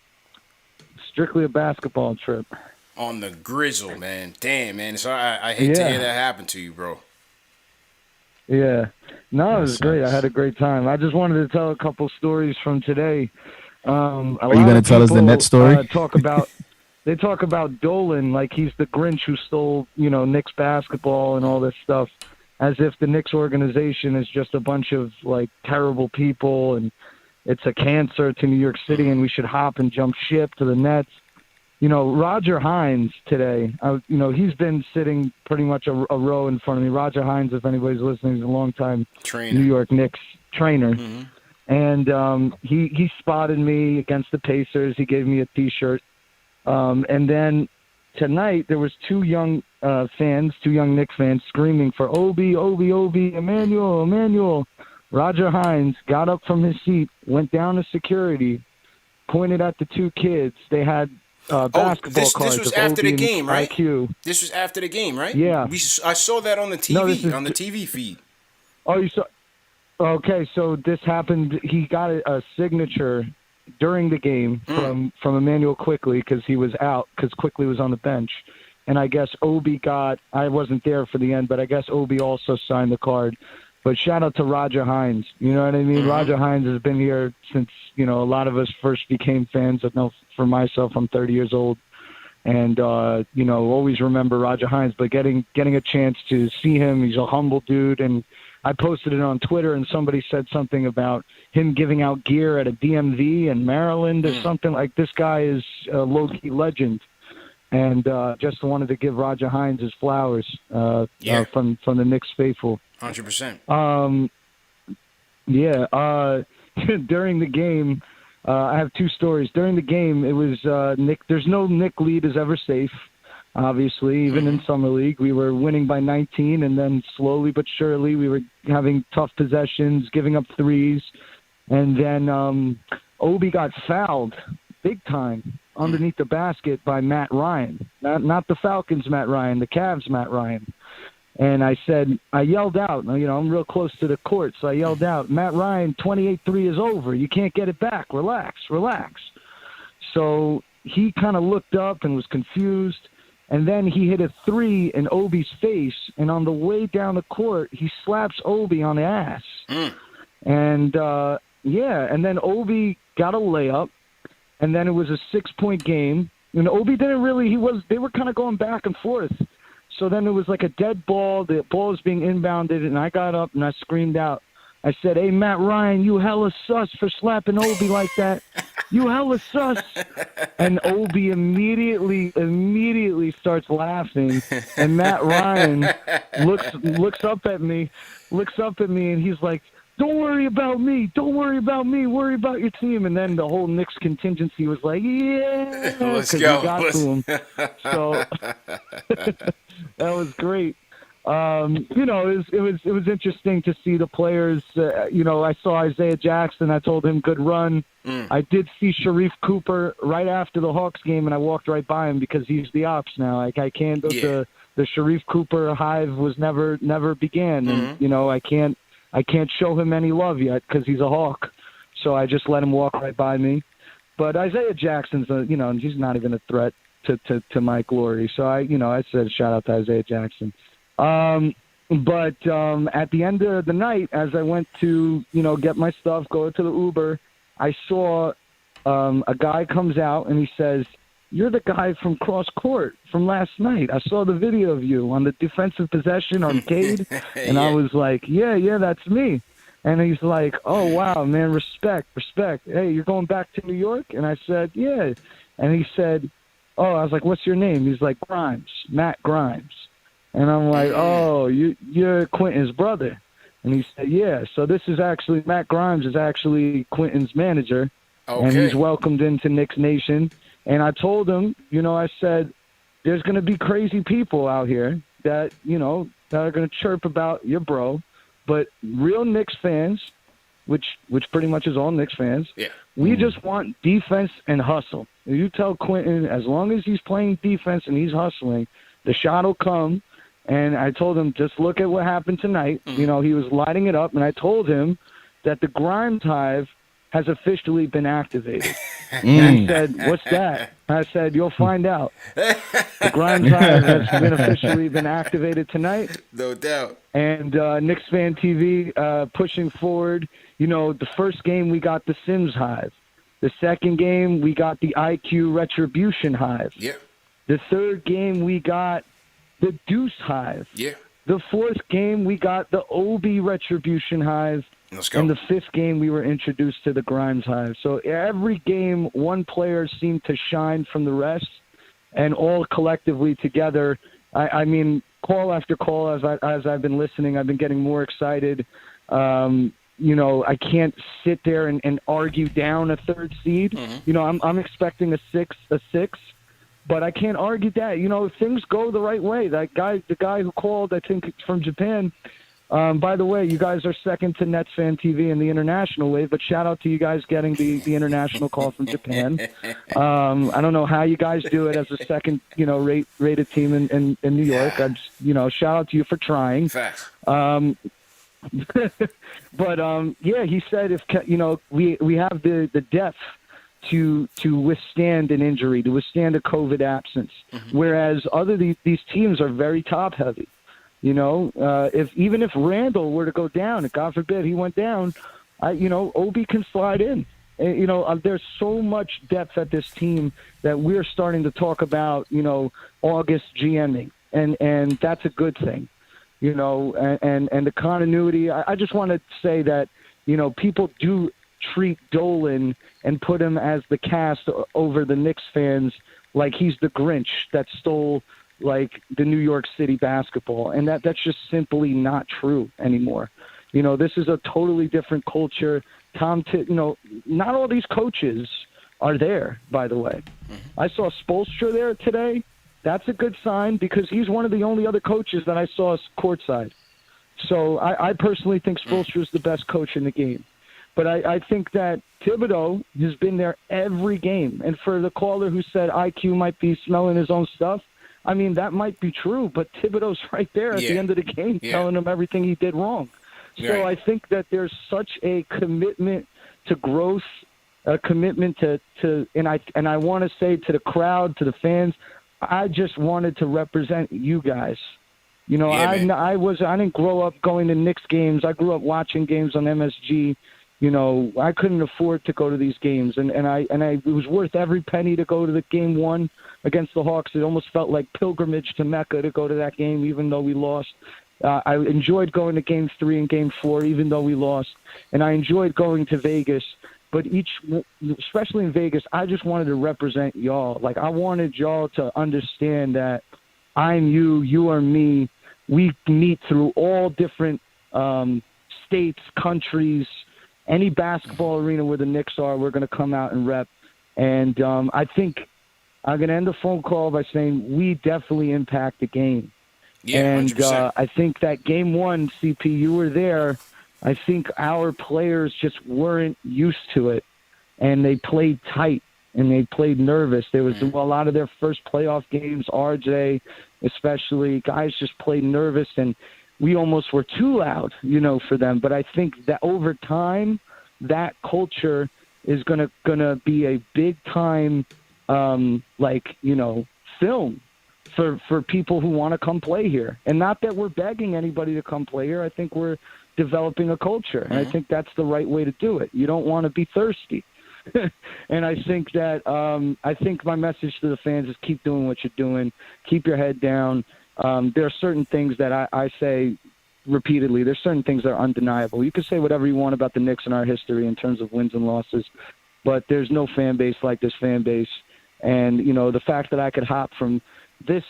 trip. On the grizzle, man. Damn, man. So I hate to hear that happen to you, bro. Yeah. No, it was That great. I sucks. had a great time. I just wanted to tell a couple stories from today. Are you going to tell us the net story? They talk about Dolan like he's the Grinch who stole, Knicks basketball and all this stuff, as if the Knicks organization is just a bunch of like terrible people and it's a cancer to New York City and we should hop and jump ship to the Nets. Roger Hines today, he's been sitting pretty much a row in front of me. Roger Hines, if anybody's listening, is a longtime New York Knicks trainer. Mm-hmm. And he spotted me against the Pacers. He gave me a T-shirt. And then tonight there was two young Knicks fans screaming for Obi, Obi, Obi, Emmanuel, Emmanuel. Roger Hines got up from his seat, went down to security, pointed at the two kids. They had basketball cards. This was after the game, right? IQ. This was after the game, right? Yeah. I saw that on the TV, on the TV feed. Oh, you saw? Okay, so this happened. He got a signature during the game from Emmanuel Quickly because he was out because Quickly was on the bench. And I guess Obi I wasn't there for the end, but I guess Obi also signed the card. But shout out to Roger Hines. You know what I mean? Mm-hmm. Roger Hines has been here since, a lot of us first became fans. I know for myself, I'm 30 years old. And, always remember Roger Hines. But getting a chance to see him, he's a humble dude. And I posted it on Twitter, and somebody said something about him giving out gear at a DMV in Maryland or something. Like, this guy is a low-key legend. And just wanted to give Roger Hines his flowers from the Knicks faithful. 100%. During the game, I have two stories. During the game, it was Nick. There's no Nick lead is ever safe, obviously. Even in Summer League, we were winning by 19, and then slowly but surely, we were having tough possessions, giving up threes. And then Obi got fouled big time underneath the basket by Matt Ryan. Not the Falcons' Matt Ryan, the Cavs' Matt Ryan. And I yelled out, I'm real close to the court, so I yelled out, Matt Ryan, 28-3 is over. You can't get it back. Relax. So he kind of looked up and was confused, and then he hit a three in Obi's face, and on the way down the court, he slaps Obi on the ass. And, and then Obi got a layup, and then it was a 6-point game. And Obi didn't really, they were kind of going back and forth. So then it was like a dead ball. The ball was being inbounded, and I got up and I screamed out. I said, "Hey, Matt Ryan, you hella sus for slapping Obi like that. You hella sus." And Obi immediately starts laughing. And Matt Ryan looks up at me, and he's like, "Don't worry about me. Don't worry about me. Worry about your team." And then the whole Knicks contingency was like, "Yeah," let's because go. we got to him. So that was great. It was interesting to see the players. I saw Isaiah Jackson. I told him good run. I did see Sharif Cooper right after the Hawks game, and I walked right by him because he's the ops now. Like I can't. The Sharif Cooper hive was never began, and I can't show him any love yet because he's a Hawk. So I just let him walk right by me. But Isaiah Jackson's, he's not even a threat to my glory. So I said shout out to Isaiah Jackson. But at the end of the night, as I went to, get my stuff, go to the Uber, I saw a guy comes out and he says, "You're the guy from cross court from last night. I saw the video of you on the defensive possession arcade." And I was like, yeah, that's me. And he's like, "Oh, wow, man, respect. Hey, you're going back to New York?" And I said, "Yeah." And he said, "Oh," I was like, "What's your name?" He's like, "Grimes, Matt Grimes." And I'm like, "Oh, you're Quentin's brother." And he said, "Yeah." So this is actually, Matt Grimes is actually Quentin's manager. Okay. And he's welcomed into Knicks Nation. And I told him, I said, there's going to be crazy people out here that, that are going to chirp about your bro. But real Knicks fans, which pretty much is all Knicks fans, we just want defense and hustle. If you tell Quentin, as long as he's playing defense and he's hustling, the shot will come. And I told him, just look at what happened tonight. You know, he was lighting it up, and I told him that the Grimes Hive has officially been activated. And he said, what's that? I said, you'll find out. The Grimes Hive has been officially been activated tonight. No doubt. And KnicksFanTV pushing forward. You know, the first game we got the Sims Hive. The second game we got the IQ Retribution Hive. Yeah. The third game we got the Deuce Hive. Yeah. The fourth game we got the Obi Retribution Hive. Let's go. And the fifth game we were introduced to the Grimes Hive. So every game, one player seemed to shine from the rest, and all collectively together. I mean, call after call as I've been listening, I've been getting more excited. You know, I can't sit there and argue down a third seed. You know, I'm expecting a six, but I can't argue that. You know, if things go the right way, the guy who called, I think from Japan. By the way, you guys are second to KnicksFanTV in the international wave, but shout out to you guys getting the international call from Japan. I don't know how you guys do it as a second, you know, rated team in New York. I just, you know, shout out to you for trying. Facts. But yeah, he said if you know we have the depth to withstand an injury, to withstand a COVID absence, whereas these teams are very top heavy. You know, even if Randall were to go down, and God forbid he went down, you know, Obi can slide in. And, you know, there's so much depth at this team that we're starting to talk about, you know, August GMing, and that's a good thing. You know, and the continuity. I just want to say that, you know, people do treat Dolan and put him as the cast over the Knicks fans like he's the Grinch that stole like the New York City basketball, and that's just simply not true anymore. You know, this is a totally different culture. You know, not all these coaches are there, by the way. I saw Spoelstra there today. That's a good sign because he's one of the only other coaches that I saw courtside. So I personally think Spoelstra is the best coach in the game. But I think that Thibodeau has been there every game. And for the caller who said IQ might be smelling his own stuff, I mean, that might be true, but Thibodeau's right there at the end of the game telling him everything he did wrong. So I think that there's such a commitment to growth, a commitment to and I want to say to the crowd, to the fans, I just wanted to represent you guys. You know, I didn't grow up going to Knicks games. I grew up watching games on MSG. You know, I couldn't afford to go to these games, and it was worth every penny to go to the game one against the Hawks. It almost felt like pilgrimage to Mecca to go to that game, even though we lost. I enjoyed going to game 3 and game 4, even though we lost, and I enjoyed going to Vegas. But especially in Vegas, I just wanted to represent y'all. Like, I wanted y'all to understand that I'm you, you are me. We meet through all different states, countries. Any basketball arena where the Knicks are, we're going to come out and rep. And I think I'm going to end the phone call by saying we definitely impact the game. Yeah, and 100%. I think that game 1, CP, you were there. I think our players just weren't used to it, and they played tight, and they played nervous. There was a lot of their first playoff games, RJ especially, guys just played nervous, and we almost were too loud, you know, for them. But I think that over time, that culture is gonna be a big time, like, you know, film for people who want to come play here. And not that we're begging anybody to come play here. I think we're developing a culture, and I think that's the right way to do it. You don't want to be thirsty. And I think that I think my message to the fans is keep doing what you're doing, keep your head down. There are certain things that I say repeatedly. There's certain things that are undeniable. You can say whatever you want about the Knicks and our history in terms of wins and losses, but there's no fan base like this fan base. And, you know, the fact that I could hop from this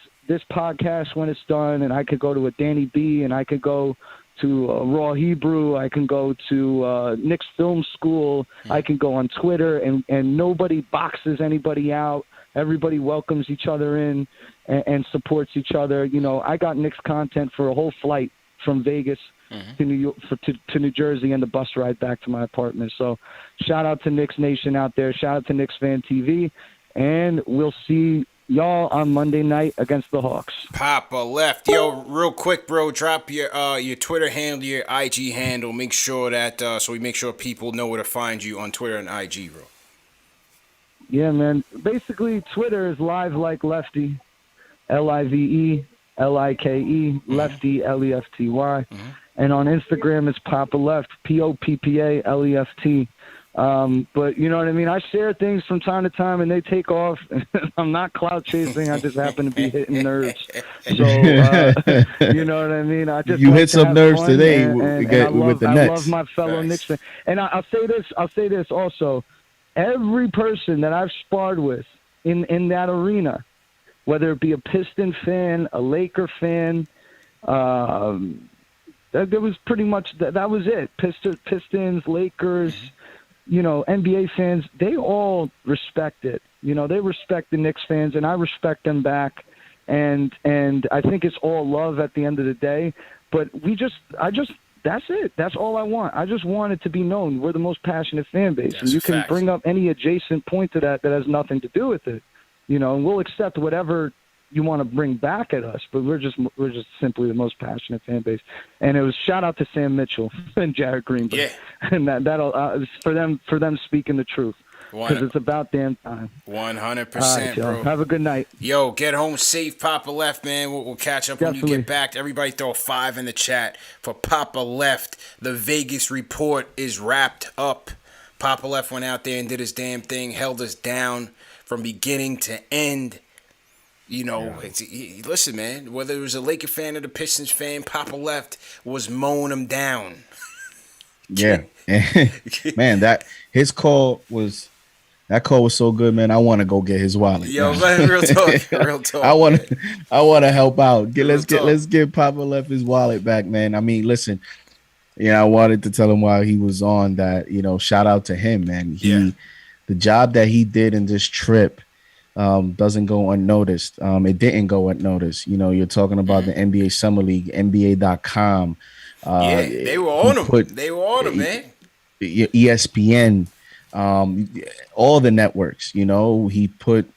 podcast when it's done, and I could go to a Danny B, and I could go to Raw Hebrew, I can go to Knicks Film School, I can go on Twitter, and nobody boxes anybody out. Everybody welcomes each other in and supports each other. You know, I got Knicks content for a whole flight from Vegas to New York to New Jersey, and the bus ride back to my apartment. So shout out to Knicks Nation out there. Shout out to KnicksFanTV. And we'll see y'all on Monday night against the Hawks. Papa left. Yo, real quick, bro, drop your Twitter handle, your IG handle. Make sure that so we make sure people know where to find you on Twitter and IG, bro. Yeah, man. Basically, Twitter is Live Like Lefty, LIVELIKE, Lefty, LEFTY. And on Instagram, it's Papa Left, POPPALEFT. But you know what I mean? I share things from time to time, and they take off. I'm not clout chasing. I just happen to be hitting nerves. So, you know what I mean? I just You like hit to some have nerves fun, today and with the I Nets. love my fellow Nice. Knicks fans. And I'll say this also. Every person that I've sparred with in that arena, whether it be a Piston fan, a Laker fan, that was pretty much that was it. Pistons, Lakers, you know, NBA fans, they all respect it. You know, they respect the Knicks fans, and I respect them back. And I think it's all love at the end of the day. But that's it. That's all I want. I just want it to be known. We're the most passionate fan base. That's and you a can fact. bring up any adjacent point to that has nothing to do with it. You know, and we'll accept whatever you want to bring back at us, but we're just simply the most passionate fan base. And it was shout out to Sam Mitchell and Jared Greenberg. Yeah. And that'll for them speaking the truth, because it's about damn time. 100%, All right, y'all. bro. Have a good night. Yo, get home safe, Papa Left, man. We'll catch up when you Definitely. get back. Everybody throw a 5 in the chat for Papa Left. The Vegas report is wrapped up. Papa Left went out there and did his damn thing, held us down from beginning to end. You know, listen, man, whether it was a Laker fan or the Pistons fan, Papa Left was mowing them down. Yeah, man, that call was so good, man. I want to go get his wallet. Yo, man. man, real talk, real talk. I want to help out. Let's talk. get Papa Left his wallet back, man. I mean, listen, I wanted to tell him while he was on that, shout out to him, man. The job that he did in this trip doesn't go unnoticed. It didn't go unnoticed. You're talking about the NBA Summer League, NBA.com. They were on him. They were on him, man. ESPN, all the networks. He put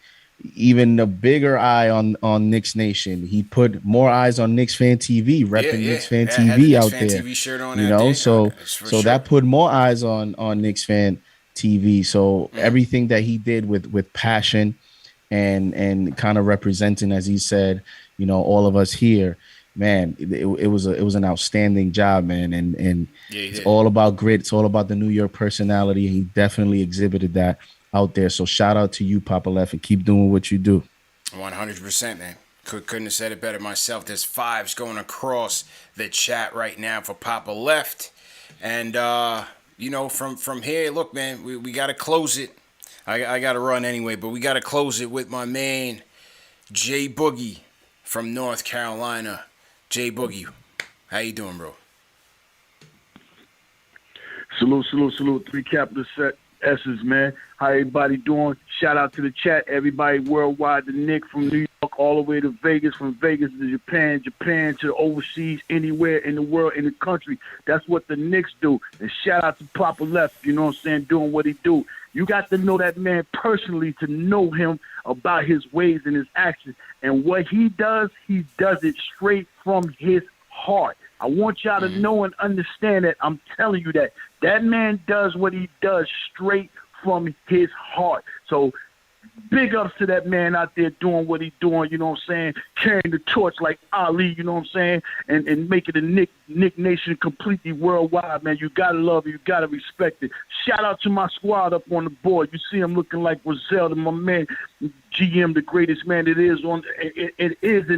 even a bigger eye on Knicks Nation. He put more eyes on KnicksFanTV, repping KnicksFanTV out there. TV shirt on so sure. that put more eyes on KnicksFanTV. So everything that he did with passion and kind of representing, as he said, all of us here. Man, it was an outstanding job, man, and it's all about grit. It's all about the New York personality. He definitely exhibited that out there. So shout out to you, Papa Left, and keep doing what you do. 100%, man. Couldn't have said it better myself. There's 5s going across the chat right now for Papa Left, and from here, look, man, we got to close it. I got to run anyway, but we got to close it with my man Jay Boogie from North Carolina. Jay Boogie, how you doing, bro? Salute. 3 capital S's, man. How everybody doing? Shout out to the chat, everybody worldwide, the Nick from New York all the way to Vegas, from Vegas to Japan to overseas, anywhere in the world, in the country. That's what the Knicks do. And shout out to Papa Left, you know what I'm saying, doing what he do. You got to know that man personally to know him about his ways and his actions. And what he does it straight from his heart. I want y'all to know and understand that. I'm telling you that. That man does what he does straight from his heart. So big ups to that man out there doing what he's doing, you know what I'm saying, carrying the torch like Ali, you know what I'm saying, and making the Knick Nation completely worldwide, man. You got to love it. You got to respect it. Shout out to my squad up on the board. You see him looking like Griselda, my man, GM, the greatest man it is in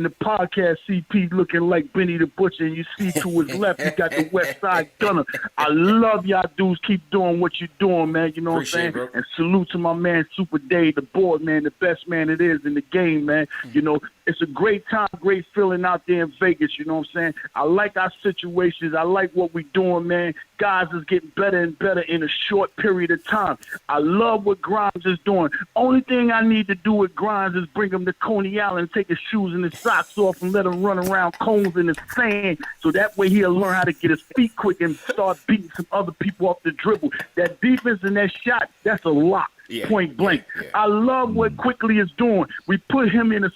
the podcast. CP looking like Benny the Butcher, and you see to his left, you got the West Side Gunner. I love y'all dudes. Keep doing what you're doing, man. You know what I'm saying? Bro. And salute to my man Super Dave, the board, man, the best man it is in the game, man. You know, it's a great time, great feeling out there in Vegas, you know what I'm saying? I like our situations. I like what we're doing, man. Guys is getting better and better in a short period of time. I love what Grimes is doing. Only thing I need to do with Grimes is bring him to Coney Island, take his shoes and his socks off, and let him run around cones in the sand, so that way he'll learn how to get his feet quick and start beating some other people off the dribble. That defense and that shot, that's a lock. point blank. Yeah. I love what Quickly is doing. We put him in a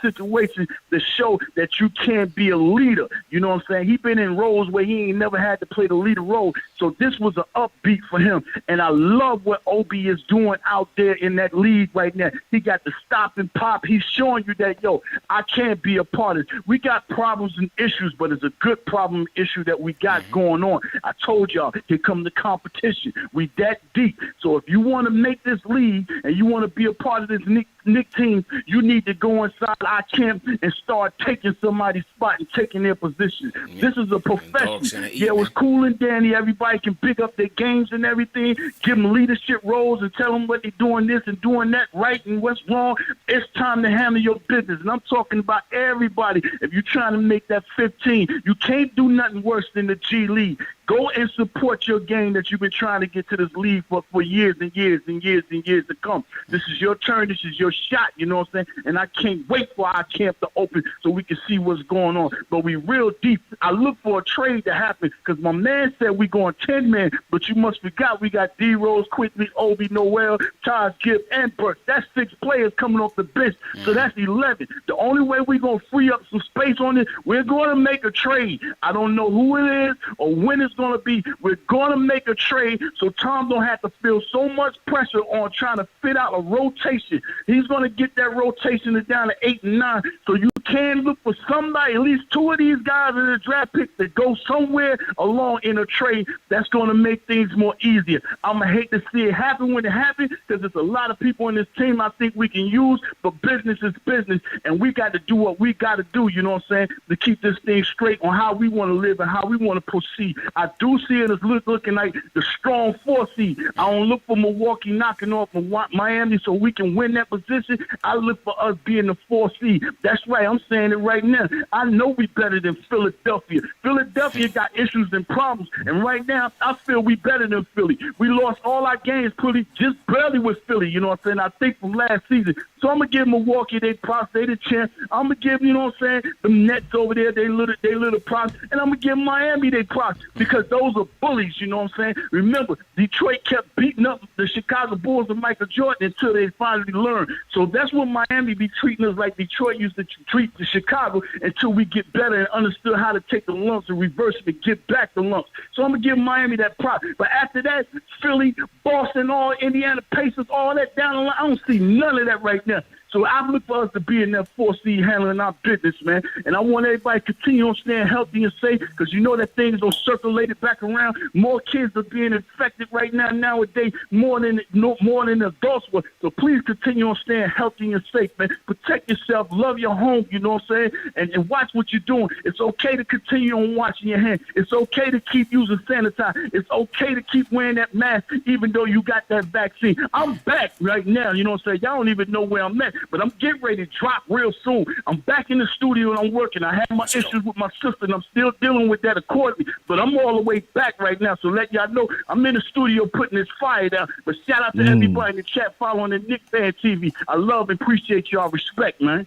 situation to show that you can't be a leader. You know what I'm saying? He been in roles where he ain't never had to play the leader role. So this was an upbeat for him. And I love what Obi is doing out there in that league right now. He got the stop and pop. He's showing you that, yo, I can't be a part of it. We got problems and issues, but it's a good problem issue that we got going on. I told y'all, here come the competition. We that deep. So if you want to make this league and you want to be a part of this Knick team, you need to go inside our camp and start taking somebody's spot and taking their position. This is a profession. Yeah, it was cool and dandy. Everybody can pick up their games and everything, give them leadership roles and tell them what they're doing this and doing that right and what's wrong. It's time to handle your business. And I'm talking about everybody. If you're trying to make that 15, you can't do nothing worse than the G League. Go and support your game that you've been trying to get to this league for years and years and years and years to come. This is your turn. This is your shot. You know what I'm saying? And I can't wait for our camp to open so we can see what's going on. But we real deep. I look for a trade to happen because my man said we going 10-man, but you must forgot we got D Rose, Quickly, Obi, Noel, Taj Gibb, and Burks. That's 6 players coming off the bench. So that's 11. The only way we're going to free up some space on it, we're going to make a trade. I don't know who it is or when it's going to be. We're going to make a trade so Tom don't have to feel so much pressure on trying to fit out a rotation. He's going to get that rotation down to 8 and 9 so you can look for somebody, at least 2 of these guys in the draft pick that go somewhere along in a trade that's going to make things more easier. I'm going to hate to see it happen when it happens because there's a lot of people in this team I think we can use, but business is business, and we got to do what we got to do, you know what I'm saying, to keep this thing straight on how we want to live and how we want to proceed. I do see it as looking like the strong 4 seed. I don't look for Milwaukee knocking off Miami so we can win that position. I look for us being the 4 seed. That's right. I'm saying it right now. I know we better than Philadelphia. Philadelphia got issues and problems, and right now I feel we better than Philly. We lost all our games just barely with Philly, you know what I'm saying, I think from last season. So I'm going to give Milwaukee their props, they the champ. I'm going to give, you know what I'm saying, the Nets over there, they little props, and I'm going to give Miami their props because those are bullies, you know what I'm saying. Remember, Detroit kept beating up the Chicago Bulls and Michael Jordan until they finally learned. So that's what Miami be treating us like Detroit used to treat the Chicago until we get better and understood how to take the lumps and reverse it and get back the lumps. So I'm going to give Miami that prop. But after that, Philly, Boston, all Indiana Pacers, all that down the line, I don't see none of that right now. So I look for us to be in that 4 seed handling our business, man. And I want everybody to continue on staying healthy and safe because you know that things are circulated back around. More kids are being infected right now nowadays, more than adults were. So please continue on staying healthy and safe, man. Protect yourself. Love your home, you know what I'm saying? And watch what you're doing. It's okay to continue on washing your hands. It's okay to keep using sanitizer. It's okay to keep wearing that mask even though you got that vaccine. I'm back right now, you know what I'm saying? Y'all don't even know where I'm at. But I'm getting ready to drop real soon. I'm back in the studio and I'm working. I had my issues with my sister and I'm still dealing with that accordingly. But I'm all the way back right now. So let y'all know I'm in the studio putting this fire down. But shout out to everybody in the chat following the KnicksFanTV. I love and appreciate y'all. Respect, man.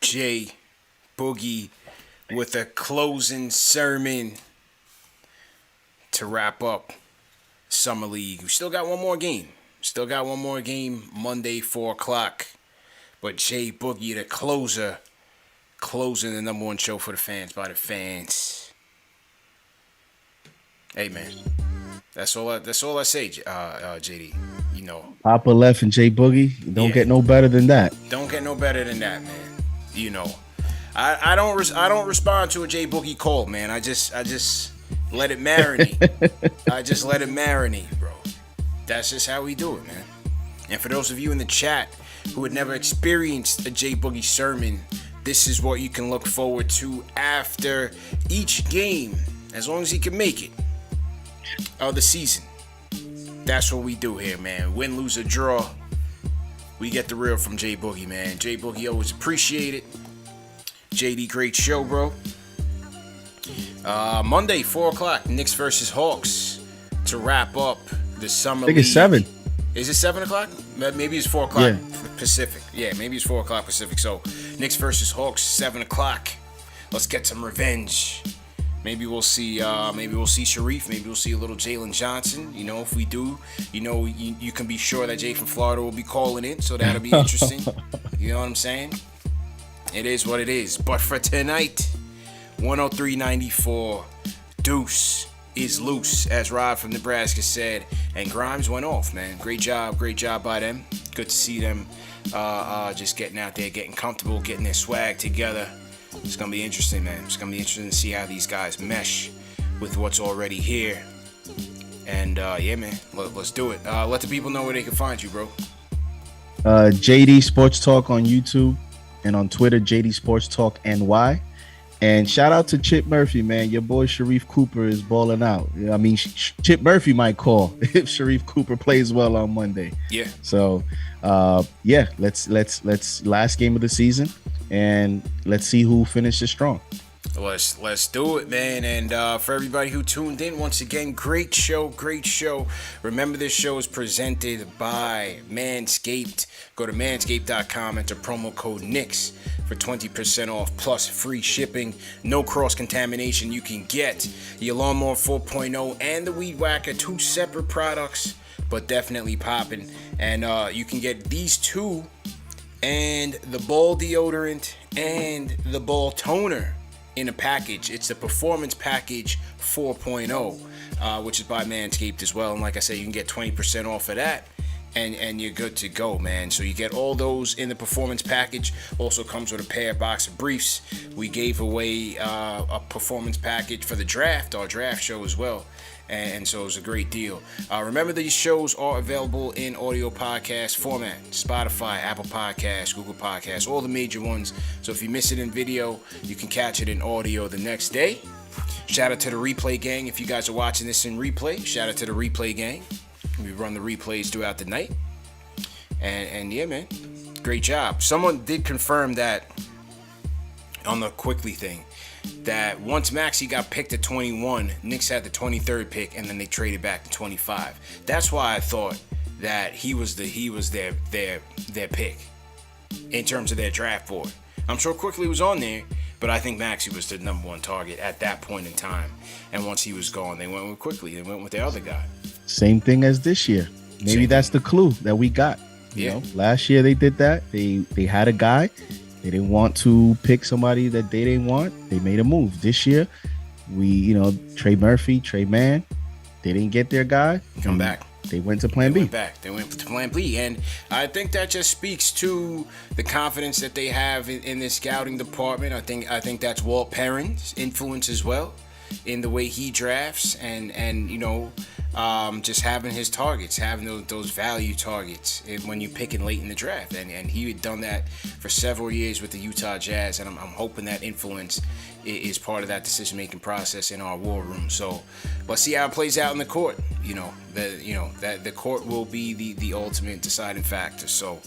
Jay Boogie with a closing sermon to wrap up Summer League. We still got one more game. Monday, 4 o'clock. But Jay Boogie, the closer, closing the number 1 show for the fans by the fans. Hey, man. That's all I say, JD. You know. Papa Left and Jay Boogie. Don't get no better than that. Don't get no better than that, man. You know. I don't respond to a Jay Boogie call, man. I just let it marinate. I just let it marinate, bro. That's just how we do it, man. And for those of you in the chat who had never experienced a Jay Boogie sermon, this is what you can look forward to after each game, as long as he can make it, of the season. That's what we do here, man. Win, lose, or draw, we get the real from Jay Boogie, man. Jay Boogie, always appreciate it. JD, great show, bro. Monday, 4 o'clock, Knicks versus Hawks to wrap up the summer league. I think it's 7. Is it 7 o'clock? Maybe it's 4 o'clock Pacific. Yeah, maybe it's 4 o'clock Pacific. So, Knicks versus Hawks, 7 o'clock. Let's get some revenge Maybe we'll see Sharif. Maybe we'll see a little Jalen Johnson. You know, if we do, you can be sure that Jay from Florida will be calling in, so that'll be interesting. You know what I'm saying? It is what it is. But for tonight, 103.94, Deuce is loose, as Rod from Nebraska said, and Grimes went off, man. Great job by them. Good to see them just getting out there, getting comfortable, getting their swag together. It's going to be interesting, man. It's going to be interesting to see how these guys mesh with what's already here. And, yeah, man, let's do it. Let the people know where they can find you, bro. JD Sports Talk on YouTube and on Twitter, JD Sports Talk NY. And shout out to Chip Murphy, man. Your boy Sharif Cooper is balling out. I mean, Chip Murphy might call if Sharif Cooper plays well on Monday. Yeah. So, yeah, let's last game of the season, and let's see who finishes strong. Let's do it, man. And for everybody who tuned in, once again, great show. Remember, this show is presented by Manscaped. Go to manscaped.com, enter promo code Knicks for 20% off plus free shipping. No cross-contamination. You can get your Lawnmower 4.0 and the Weed Whacker, 2 separate products, but definitely popping. And you can get these 2 and the ball deodorant and the ball toner in a package. It's the Performance Package 4.0, which is by Manscaped as well. And like I said, you can get 20% off of that, and you're good to go, man. So you get all those in the Performance Package. Also comes with a pair box of briefs. We gave away a Performance Package for the draft, our draft show as well. And so it's a great deal. Remember, these shows are available in audio podcast format. Spotify, Apple Podcasts, Google Podcasts, all the major ones. So if you miss it in video, you can catch it in audio the next day. Shout out to the replay gang. If you guys are watching this in replay, shout out to the replay gang. We run the replays throughout the night. And yeah, man, great job. Someone did confirm that on the Quickly thing, that once Maxey got picked at 21, Knicks had the 23rd pick, and then they traded back to 25. That's why I thought that he was their pick in terms of their draft board. I'm sure Quickly was on there, but I think Maxey was the number 1 target at that point in time. And once he was gone, they went with Quickly. They went with their other guy. Same thing as this year. Maybe that's the clue that we got. You know, last year they did that. They had a guy. They didn't want to pick somebody that they didn't want. They made a move. This year, Trey Murphy, Trey Mann, they didn't get their guy. Come back. They went to Plan B. They went to Plan B. And I think that just speaks to the confidence that they have in this scouting department. I think that's Walt Perrin's influence as well in the way he drafts and just having his targets, having those value targets when you picking late in the draft. And he had done that for several years with the Utah Jazz, and I'm hoping that influence is part of that decision-making process in our war room. So let's see how it plays out in the court. The court will be the ultimate deciding factor. So